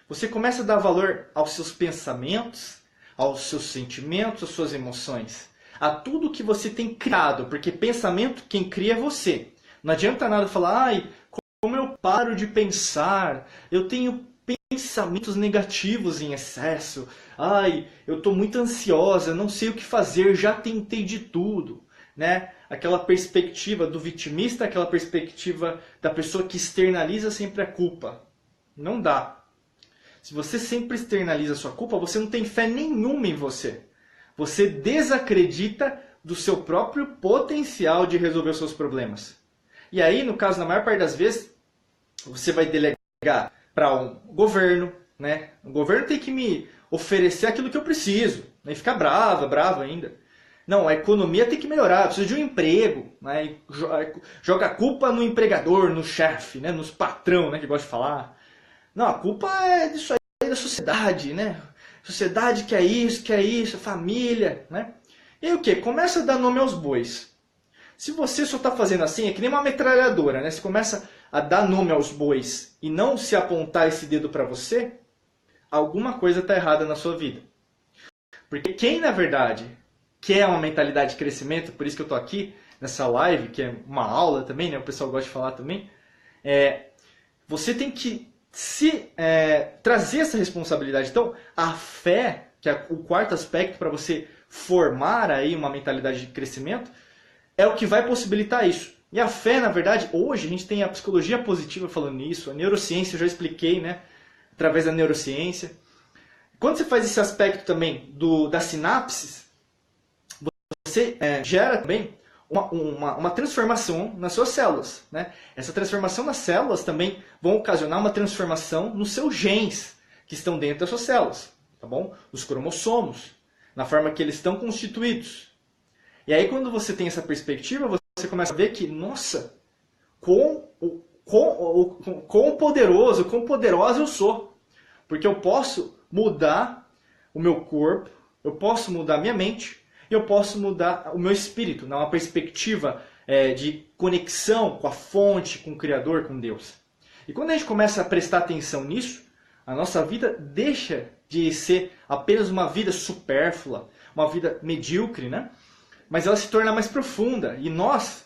você começa a dar valor aos seus pensamentos, aos seus sentimentos, às suas emoções, a tudo que você tem criado, porque pensamento quem cria é você. Não adianta nada falar, ai, como eu paro de pensar, eu tenho pensamentos negativos em excesso, ai, eu estou muito ansiosa, não sei o que fazer, já tentei de tudo. Né? Aquela perspectiva do vitimista, aquela perspectiva da pessoa que externaliza sempre a culpa. Não dá. Se você sempre externaliza a sua culpa, você não tem fé nenhuma em você. Você desacredita do seu próprio potencial de resolver os seus problemas. E aí, no caso, na maior parte das vezes, você vai delegar para um governo, né? O governo tem que me oferecer aquilo que eu preciso. Né? E ficar brava ainda. Não, a economia tem que melhorar, precisa de um emprego. Né? Joga a culpa no empregador, no chefe, né? Nos patrão, né? Que gosta de falar. Não, a culpa é disso aí da sociedade, né? Sociedade que é isso, família, né? E aí o quê? Começa a dar nome aos bois. Se você só está fazendo assim, é que nem uma metralhadora, né? Você começa a dar nome aos bois e não se apontar esse dedo para você, alguma coisa está errada na sua vida. Porque quem, na verdade, quer uma mentalidade de crescimento, por isso que eu estou aqui nessa live, que é uma aula também, né? O pessoal gosta de falar também, você tem que trazer essa responsabilidade. Então, a fé, que é o quarto aspecto para você formar aí uma mentalidade de crescimento, é o que vai possibilitar isso. E a fé, na verdade, hoje a gente tem a psicologia positiva falando nisso, a neurociência, eu já expliquei, né? Através da neurociência. Quando você faz esse aspecto também das sinapses, você gera também uma transformação nas suas células, né? Essa transformação nas células também vão ocasionar uma transformação nos seus genes que estão dentro das suas células, tá bom? Os cromossomos, na forma que eles estão constituídos. E aí quando você tem essa perspectiva, você começa a ver que, nossa, quão poderoso, quão poderosa eu sou. Porque eu posso mudar o meu corpo, eu posso mudar a minha mente, e eu posso mudar o meu espírito, uma perspectiva de conexão com a fonte, com o Criador, com Deus. E quando a gente começa a prestar atenção nisso, a nossa vida deixa de ser apenas uma vida supérflua, uma vida medíocre, né? Mas ela se torna mais profunda. E nós,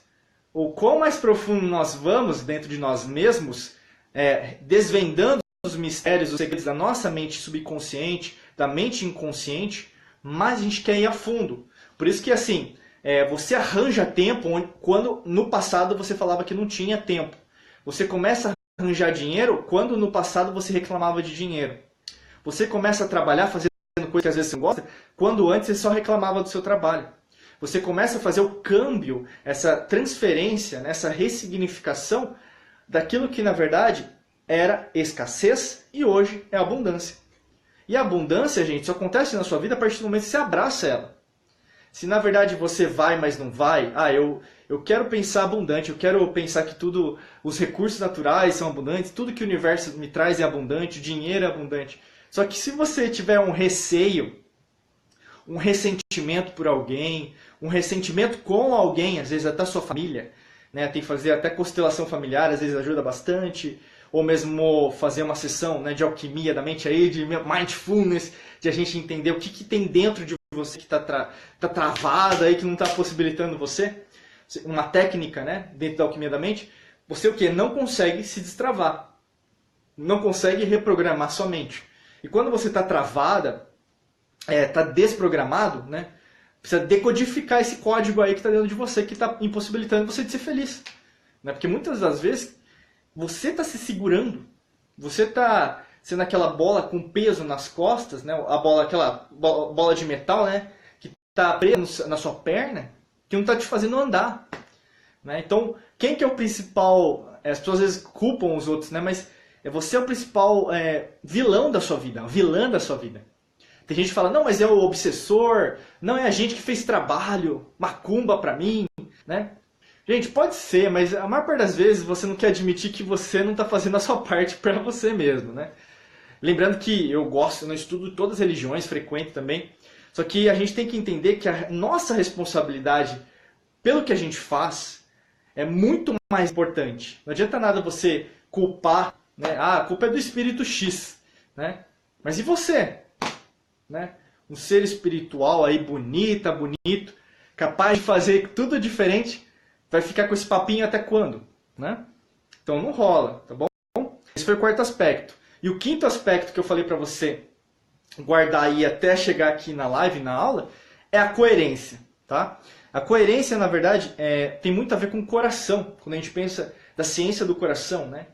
o quão mais profundo nós vamos dentro de nós mesmos, desvendando os mistérios, os segredos da nossa mente subconsciente, da mente inconsciente, mais a gente quer ir a fundo. Por isso que assim, você arranja tempo quando no passado você falava que não tinha tempo. Você começa a arranjar dinheiro quando no passado você reclamava de dinheiro. Você começa a trabalhar fazendo coisas que às vezes você não gosta, quando antes você só reclamava do seu trabalho. Você começa a fazer o câmbio, essa transferência, essa ressignificação daquilo que na verdade era escassez e hoje é abundância. E a abundância, gente, só acontece na sua vida a partir do momento que você abraça ela. Se na verdade você vai, mas não vai, eu quero pensar abundante, eu quero pensar que tudo, os recursos naturais são abundantes, tudo que o universo me traz é abundante, o dinheiro é abundante. Só que se você tiver um receio, um ressentimento por alguém, um ressentimento com alguém, às vezes até a sua família, né? Tem que fazer até constelação familiar, às vezes ajuda bastante, ou mesmo fazer uma sessão, né, de alquimia da mente aí, de mindfulness, de a gente entender o que tem dentro de você que está travado aí, que não está possibilitando você, uma técnica, né, dentro da alquimia da mente, você o quê? Não consegue se destravar, não consegue reprogramar sua mente. E quando você está travada, está desprogramado, né, precisa decodificar esse código aí que está dentro de você, que está impossibilitando você de ser feliz. Né? Porque muitas das vezes você está se segurando, você está sendo aquela bola com peso nas costas, né? A bola, aquela bola de metal, né? Que está presa na sua perna, que não está te fazendo andar. Né? Então, quem que é o principal? As pessoas às vezes culpam os outros, né? Mas você é o principal vilão da sua vida, vilã da sua vida. Tem gente que fala, não, mas é o obsessor, não é a gente que fez trabalho, macumba pra mim, né? Gente, pode ser, mas a maior parte das vezes você não quer admitir que você não está fazendo a sua parte para você mesmo, né? Lembrando que eu estudo todas as religiões, frequento também, só que a gente tem que entender que a nossa responsabilidade pelo que a gente faz é muito mais importante. Não adianta nada você culpar, né? Ah, a culpa é do espírito X, né? Mas e você? Né? Um ser espiritual aí bonito, capaz de fazer tudo diferente, vai ficar com esse papinho até quando? Né? Então não rola, tá bom? Esse foi o quarto aspecto. E o quinto aspecto que eu falei para você guardar aí até chegar aqui na live, na aula, é a coerência. Tá? A coerência, na verdade, tem muito a ver com o coração, quando a gente pensa da ciência do coração. Né?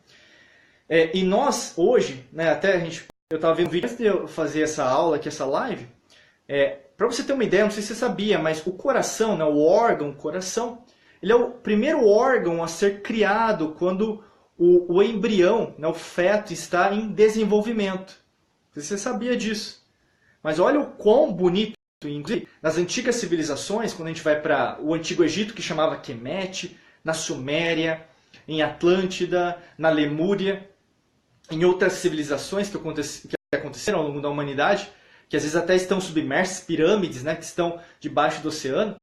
E nós, hoje, né, eu estava vendo um vídeo antes de eu fazer essa aula, aqui, essa live, para você ter uma ideia, não sei se você sabia, mas o coração, né, o órgão, o coração, ele é o primeiro órgão a ser criado quando o embrião, né, o feto, está em desenvolvimento. Não sei se você sabia disso. Mas olha o quão bonito. Inclusive, nas antigas civilizações, quando a gente vai para o Antigo Egito, que chamava Kemet, na Suméria, em Atlântida, na Lemúria, em outras civilizações que aconteceram ao longo da humanidade, que às vezes até estão submersas, pirâmides, né, que estão debaixo do oceano,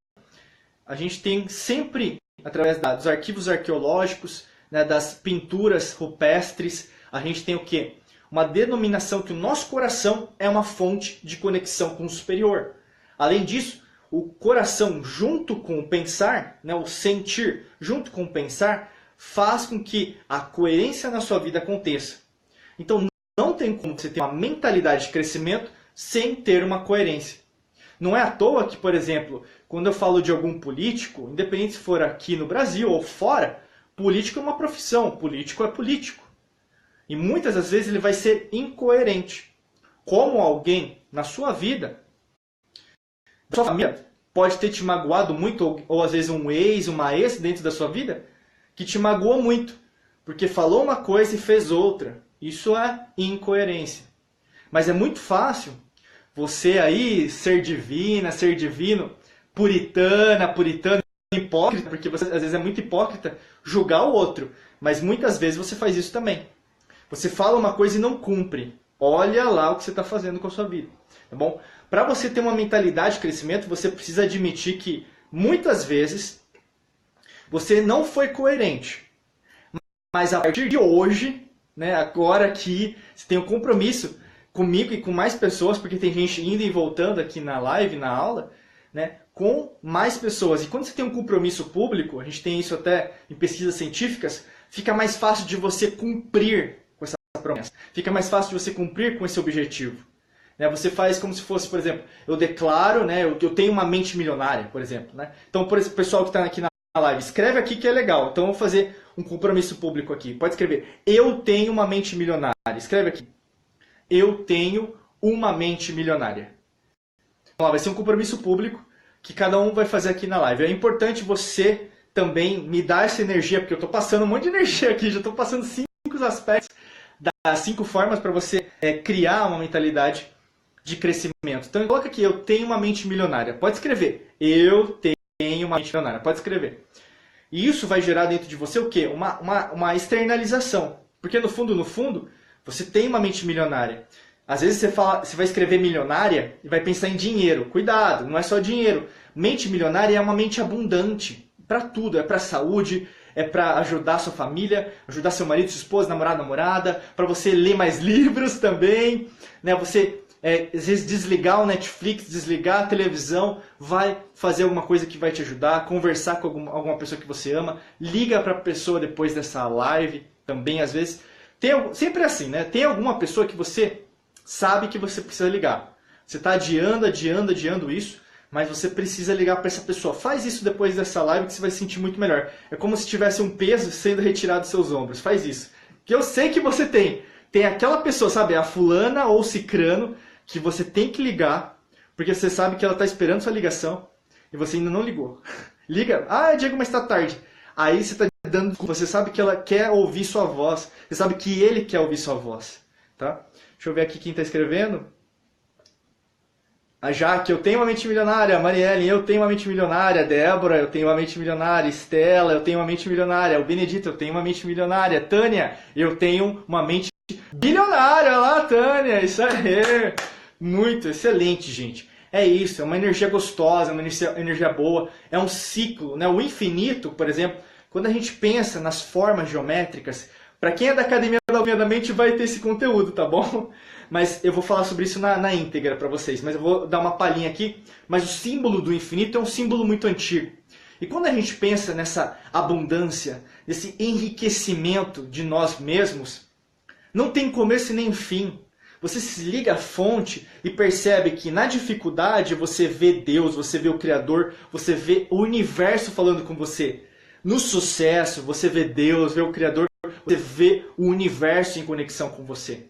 a gente tem sempre, através dos arquivos arqueológicos, né, das pinturas rupestres, a gente tem o quê? Uma denominação que o nosso coração é uma fonte de conexão com o superior. Além disso, o coração, junto com o pensar, né, o sentir, junto com o pensar, faz com que a coerência na sua vida aconteça. Então, não tem como você ter uma mentalidade de crescimento sem ter uma coerência. Não é à toa que, por exemplo, quando eu falo de algum político, independente se for aqui no Brasil ou fora, político é uma profissão, político é político. E muitas das vezes ele vai ser incoerente. Como alguém na sua vida, na sua família, pode ter te magoado muito, ou às vezes um ex, uma ex dentro da sua vida, que te magoou muito, porque falou uma coisa e fez outra. Isso é incoerência. Mas é muito fácil você aí ser divina, ser divino, puritano, hipócrita, porque você às vezes é muito hipócrita, julgar o outro. Mas muitas vezes você faz isso também. Você fala uma coisa e não cumpre. Olha lá o que você está fazendo com a sua vida. Tá bom? Para você ter uma mentalidade de crescimento, você precisa admitir que muitas vezes você não foi coerente. Mas a partir de hoje, né, agora que você tem um compromisso comigo e com mais pessoas, porque tem gente indo e voltando aqui na live, na aula, né, com mais pessoas. E quando você tem um compromisso público, a gente tem isso até em pesquisas científicas, fica mais fácil de você cumprir com essa promessa. Fica mais fácil de você cumprir com esse objetivo. Né, você faz como se fosse, por exemplo, eu declaro, né, eu tenho uma mente milionária, por exemplo. Né? Então, por exemplo, o pessoal que está aqui na live, escreve aqui que é legal. Então, eu vou fazer um compromisso público aqui. Pode escrever, eu tenho uma mente milionária. Escreve aqui. Eu tenho uma mente milionária. Vamos lá, vai ser um compromisso público que cada um vai fazer aqui na live. É importante você também me dar essa energia, porque eu estou passando um monte de energia aqui, já estou passando 5 aspectos, das 5 formas para você criar uma mentalidade de crescimento. Então, coloca aqui, eu tenho uma mente milionária. Pode escrever, eu tenho uma mente milionária. Pode escrever. E isso vai gerar dentro de você o quê? Uma externalização. Porque no fundo, você tem uma mente milionária. Às vezes você vai escrever milionária e vai pensar em dinheiro. Cuidado, não é só dinheiro. Mente milionária é uma mente abundante. Para tudo. É para saúde, é para ajudar sua família, ajudar seu marido, sua esposa, namorada, para você ler mais livros também. Né? Você, às vezes, desligar o Netflix, desligar a televisão, vai fazer alguma coisa que vai te ajudar, conversar com alguma pessoa que você ama, liga para a pessoa depois dessa live também, às vezes. Sempre é assim, né? Tem alguma pessoa que você sabe que você precisa ligar. Você está adiando isso, mas você precisa ligar para essa pessoa. Faz isso depois dessa live que você vai se sentir muito melhor. É como se tivesse um peso sendo retirado dos seus ombros. Faz isso. Que eu sei que você tem. Tem aquela pessoa, sabe? A fulana ou cicrano que você tem que ligar, porque você sabe que ela está esperando sua ligação e você ainda não ligou. Liga. Ah, Diego, mas está tarde. Aí você está dando, você sabe que ela quer ouvir sua voz, você sabe que ele quer ouvir sua voz, tá? Deixa eu ver aqui quem está escrevendo. A Jaque, eu tenho uma mente milionária. Marielle, eu tenho uma mente milionária. Débora, eu tenho uma mente milionária. Estela, eu tenho uma mente milionária. O Benedito, eu tenho uma mente milionária. Tânia, eu tenho uma mente bilionária. Olha lá, Tânia, isso aí. Muito excelente, gente. É isso, é uma energia gostosa, uma energia boa. É um ciclo, né? O infinito, por exemplo, quando a gente pensa nas formas geométricas, para quem é da Academia da Alquimia da Mente vai ter esse conteúdo, tá bom? Mas eu vou falar sobre isso na íntegra para vocês. Mas eu vou dar uma palhinha aqui. Mas o símbolo do infinito é um símbolo muito antigo. E quando a gente pensa nessa abundância, nesse enriquecimento de nós mesmos, não tem começo e nem fim. Você se liga à fonte e percebe que na dificuldade você vê Deus, você vê o Criador, você vê o universo falando com você. No sucesso, você vê Deus, vê o Criador, você vê o universo em conexão com você.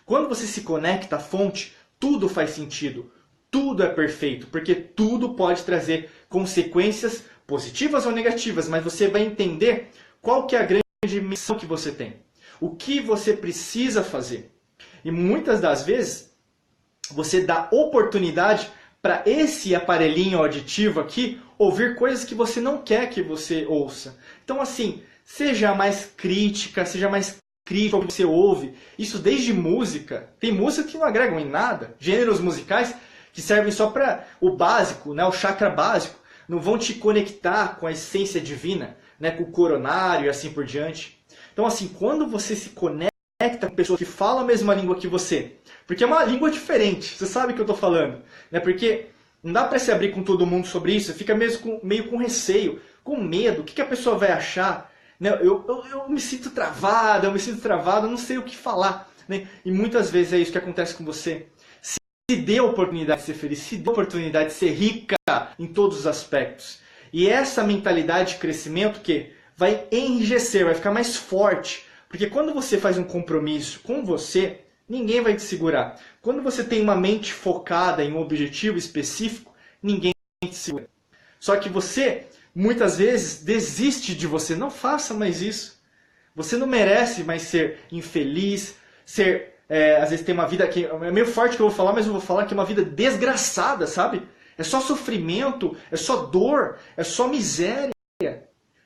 Quando você se conecta à fonte, tudo faz sentido, tudo é perfeito, porque tudo pode trazer consequências positivas ou negativas, mas você vai entender qual que é a grande missão que você tem, o que você precisa fazer. E muitas das vezes, você dá oportunidade para esse aparelhinho auditivo aqui ouvir coisas que você não quer que você ouça. Então, assim, seja mais crítica, seja mais crítico ao que você ouve. Isso desde música. Tem música que não agregam em nada. Gêneros musicais que servem só para o básico, né, o chakra básico. Não vão te conectar com a essência divina, né, com o coronário e assim por diante. Então, assim, quando você se conecta com pessoas que falam a mesma língua que você, porque é uma língua diferente, você sabe o que eu estou falando, né? Porque não dá para se abrir com todo mundo sobre isso, fica meio com receio, com medo, o que a pessoa vai achar? Né? Eu me sinto travada, eu não sei o que falar. Né? E muitas vezes é isso que acontece com você. Se dê a oportunidade de ser feliz, se dê a oportunidade de ser rica em todos os aspectos. E essa mentalidade de crescimento que vai enrijecer, vai ficar mais forte. Porque quando você faz um compromisso com você, ninguém vai te segurar. Quando você tem uma mente focada em um objetivo específico, ninguém segura. Só que você, muitas vezes, desiste de você. Não faça mais isso. Você não merece mais ser infeliz, ser, às vezes, ter uma vida que é meio forte que eu vou falar, mas eu vou falar que é uma vida desgraçada, sabe? É só sofrimento, é só dor, é só miséria.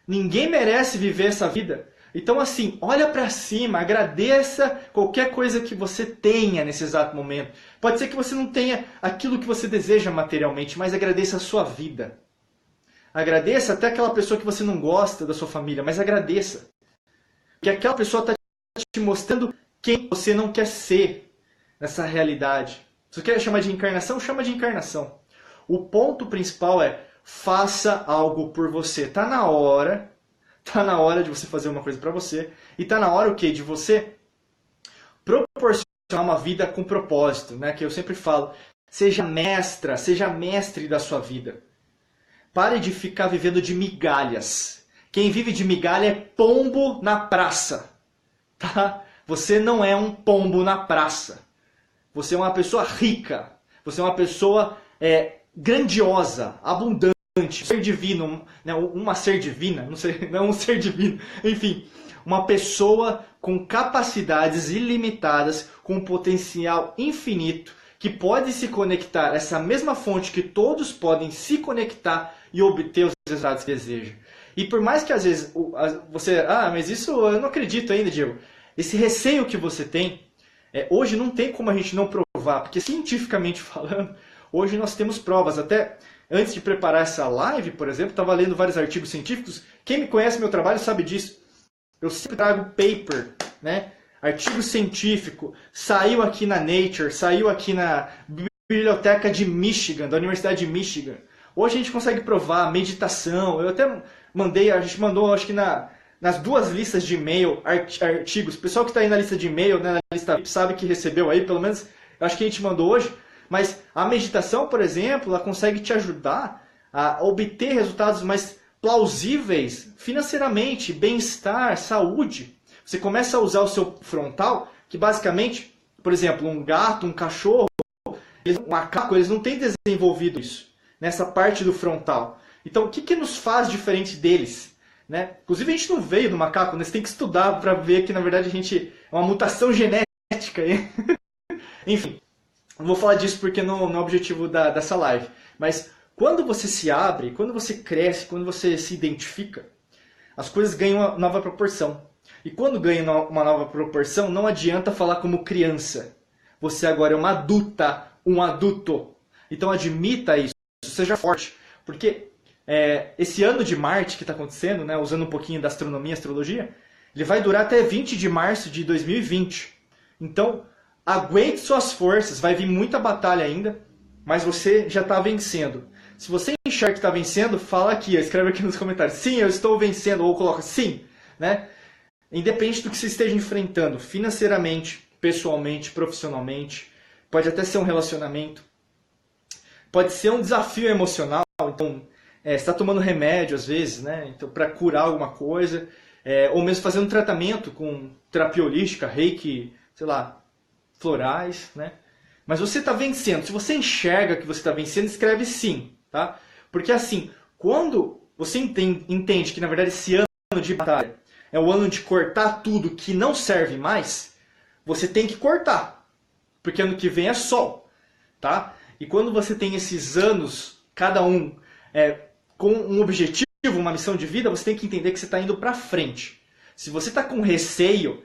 Ninguém merece viver essa vida. Então, assim, olha para cima, agradeça qualquer coisa que você tenha nesse exato momento. Pode ser que você não tenha aquilo que você deseja materialmente, mas agradeça a sua vida. Agradeça até aquela pessoa que você não gosta da sua família, mas agradeça. Porque aquela pessoa está te mostrando quem você não quer ser nessa realidade. Se você quer chamar de encarnação, chama de encarnação. O ponto principal é, faça algo por você. Tá na hora de você fazer uma coisa para você. E tá na hora o quê? De você proporcionar uma vida com propósito, né? Que eu sempre falo, seja mestre da sua vida. Pare de ficar vivendo de migalhas. Quem vive de migalha é pombo na praça, tá? Você não é um pombo na praça. Você é uma pessoa rica. Você é uma pessoa grandiosa, abundante, um ser divino, né? Uma ser divina, não sei, não um ser divino, enfim, uma pessoa com capacidades ilimitadas, com um potencial infinito, que pode se conectar a essa mesma fonte que todos podem se conectar e obter os resultados que desejam. E por mais que às vezes você, mas isso eu não acredito ainda, Diego. Esse receio que você tem, hoje não tem como a gente não provar, porque cientificamente falando, hoje nós temos provas. Até antes de preparar essa live, por exemplo, estava lendo vários artigos científicos. Quem me conhece meu trabalho sabe disso. Eu sempre trago paper, né? Artigo científico. Saiu aqui na Nature, saiu aqui na Biblioteca de Michigan, da Universidade de Michigan. Hoje a gente consegue provar meditação. Eu até a gente mandou, acho que nas duas listas de e-mail, artigos. O pessoal que está aí na lista de e-mail, né, na lista sabe que recebeu aí, pelo menos, acho que a gente mandou hoje. Mas a meditação, por exemplo, ela consegue te ajudar a obter resultados mais plausíveis financeiramente, bem-estar, saúde. Você começa a usar o seu frontal, que basicamente, por exemplo, um gato, um cachorro, um macaco, eles não têm desenvolvido isso, nessa parte do frontal. Então, o que nos faz diferente deles? Né? Inclusive, a gente não veio do macaco, né? Você tem que estudar para ver que, na verdade, a gente é uma mutação genética. Enfim. Não vou falar disso porque não é o objetivo dessa live. Mas quando você se abre, quando você cresce, quando você se identifica, as coisas ganham uma nova proporção. E quando ganha uma nova proporção, não adianta falar como criança. Você agora é uma adulta, um adulto. Então admita isso, seja forte. Porque esse ano de Marte que está acontecendo, né, usando um pouquinho da astronomia, astrologia, ele vai durar até 20 de março de 2020. Então, aguente suas forças, vai vir muita batalha ainda, mas você já está vencendo. Se você enxerga que está vencendo, fala aqui, escreve aqui nos comentários. Sim, eu estou vencendo, ou coloca sim, né? Independente do que você esteja enfrentando, financeiramente, pessoalmente, profissionalmente, pode até ser um relacionamento, pode ser um desafio emocional, então você está tomando remédio às vezes, né? Então, para curar alguma coisa, ou mesmo fazendo um tratamento com terapia holística, reiki, sei lá, florais, né? Mas você está vencendo. Se você enxerga que você está vencendo, escreve sim, tá? Porque assim, quando você entende que na verdade esse ano de batalha é o ano de cortar tudo que não serve mais, você tem que cortar, porque ano que vem é sol, tá? E quando você tem esses anos, cada um com um objetivo, uma missão de vida, você tem que entender que você está indo para frente. Se você está com receio,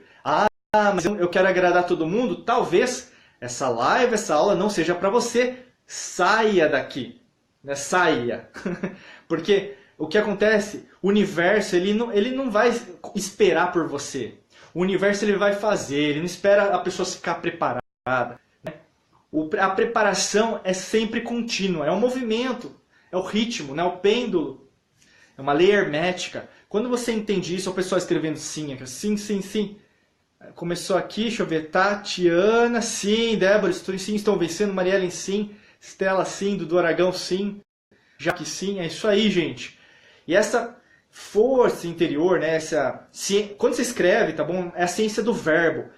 mas eu quero agradar todo mundo, talvez essa live, essa aula não seja para você. Saia daqui, né? Saia. Porque o que acontece? O universo ele não vai esperar por você. O universo ele vai fazer, ele não espera a pessoa ficar preparada. Né? A preparação é sempre contínua, é um movimento, é o ritmo, né? O pêndulo. É uma lei hermética. Quando você entende isso, o pessoal escrevendo sim, sim, sim, sim. Começou aqui, deixa eu ver, Tatiana, sim, Débora, sim, estão vencendo, Mariellen, sim, Estela, sim, Dudu Aragão, sim, Jaque, sim, é isso aí, gente. E essa força interior, né, quando você escreve, tá bom, é a ciência do verbo.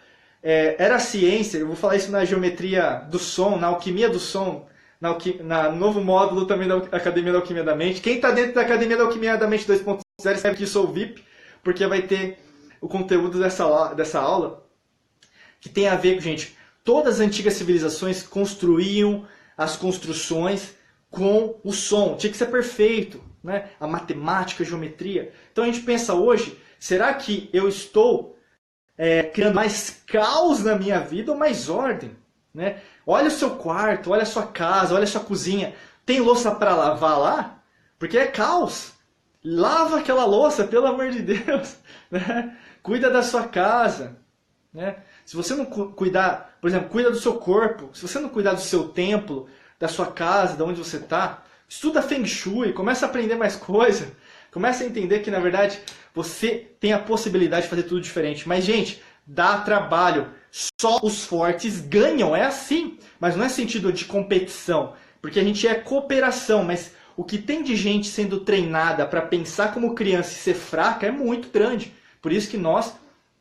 Era a ciência, eu vou falar isso na geometria do som, na alquimia do som, no novo módulo também da Academia da Alquimia da Mente. Quem está dentro da Academia da Alquimia da Mente 2.0 sabe que sou VIP, porque vai ter o conteúdo dessa aula, que tem a ver, gente, todas as antigas civilizações construíam as construções com o som. Tinha que ser perfeito, né? A matemática, a geometria. Então a gente pensa hoje, será que eu estou criando mais caos na minha vida ou mais ordem? Né? Olha o seu quarto, olha a sua casa, olha a sua cozinha. Tem louça para lavar lá? Porque é caos. Lava aquela louça, pelo amor de Deus. Né? Cuida da sua casa. Né? Se você não cuidar, por exemplo, cuida do seu corpo. Se você não cuidar do seu templo, da sua casa, de onde você está, estuda Feng Shui, começa a aprender mais coisa. Começa a entender que, na verdade, você tem a possibilidade de fazer tudo diferente. Mas, gente, dá trabalho. Só os fortes ganham, é assim. Mas não é sentido de competição, porque a gente é cooperação. Mas o que tem de gente sendo treinada para pensar como criança e ser fraca é muito grande. Por isso que nós,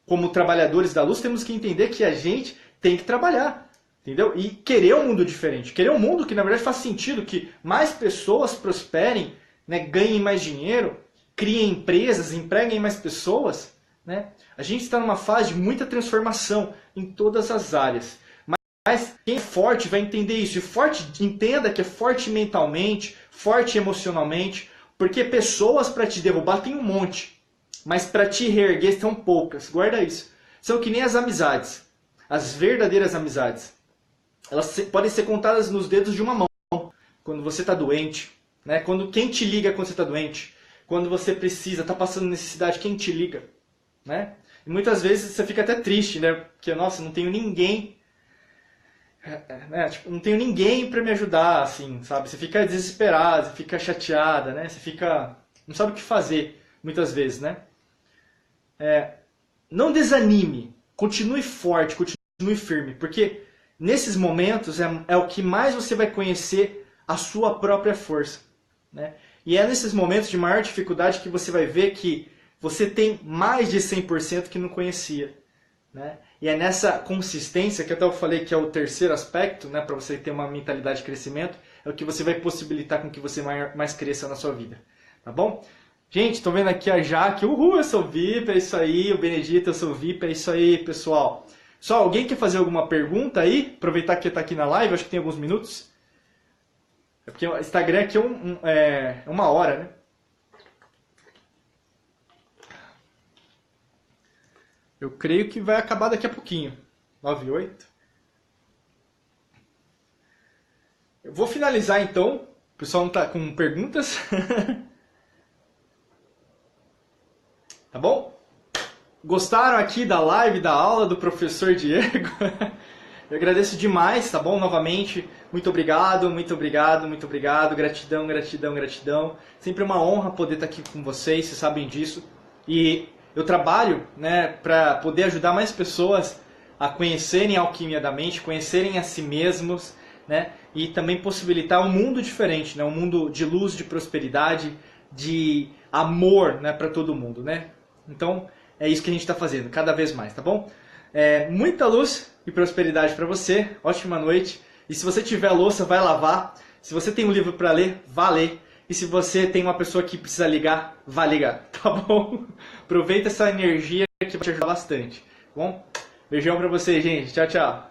como trabalhadores da luz, temos que entender que a gente tem que trabalhar. Entendeu? E querer um mundo diferente. Querer um mundo que, na verdade, faz sentido, que mais pessoas prosperem, né, ganhem mais dinheiro, criem empresas, empreguem mais pessoas. Né? A gente está numa fase de muita transformação em todas as áreas. Mas quem é forte vai entender isso. E forte, entenda que é forte mentalmente, forte emocionalmente, porque pessoas para te derrubar tem um monte, mas para te reerguer são poucas. Guarda isso. São que nem as amizades. As verdadeiras amizades. Elas podem ser contadas nos dedos de uma mão. Quando você está doente, né? Quem te liga quando você está doente? Quando você precisa, está passando necessidade, quem te liga? Né? E muitas vezes você fica até triste, né? Porque, nossa, não tenho ninguém, né? Tipo, não tenho ninguém para me ajudar, assim, sabe? Você fica desesperado, você fica chateada, né? Você fica, não sabe o que fazer, muitas vezes, né? Não desanime, continue forte, continue firme, porque nesses momentos é o que mais você vai conhecer a sua própria força, né? E é nesses momentos de maior dificuldade que você vai ver que você tem mais de 100% que não conhecia. Né? E é nessa consistência, que até eu falei que é o terceiro aspecto, né, para você ter uma mentalidade de crescimento, é o que você vai possibilitar com que você mais cresça na sua vida. Tá bom? Gente, estou vendo aqui a Jaque. Uhul, eu sou VIP, é isso aí. O Benedito, eu sou VIP, é isso aí, pessoal. Só alguém quer fazer alguma pergunta aí? Aproveitar que está aqui na live, acho que tem alguns minutos. É porque o Instagram aqui é uma hora, né? Eu creio que vai acabar daqui a pouquinho. 9h08. Eu vou finalizar então. O pessoal não está com perguntas. Tá bom? Gostaram aqui da live, da aula do professor Diego? Eu agradeço demais, tá bom? Novamente, muito obrigado, muito obrigado, muito obrigado. Gratidão, gratidão, gratidão. Sempre uma honra poder estar aqui com vocês, vocês sabem disso. E eu trabalho, né, para poder ajudar mais pessoas a conhecerem a alquimia da mente, conhecerem a si mesmos, né, e também possibilitar um mundo diferente, né, um mundo de luz, de prosperidade, de amor, né, para todo mundo, né? Então, é isso que a gente está fazendo, cada vez mais, tá bom? Muita luz e prosperidade para você, ótima noite. E se você tiver louça, vai lavar. Se você tem um livro para ler, vá ler. E se você tem uma pessoa que precisa ligar, vá ligar, tá bom? Aproveita essa energia que vai te ajudar bastante, tá bom? Beijão pra vocês, gente. Tchau, tchau.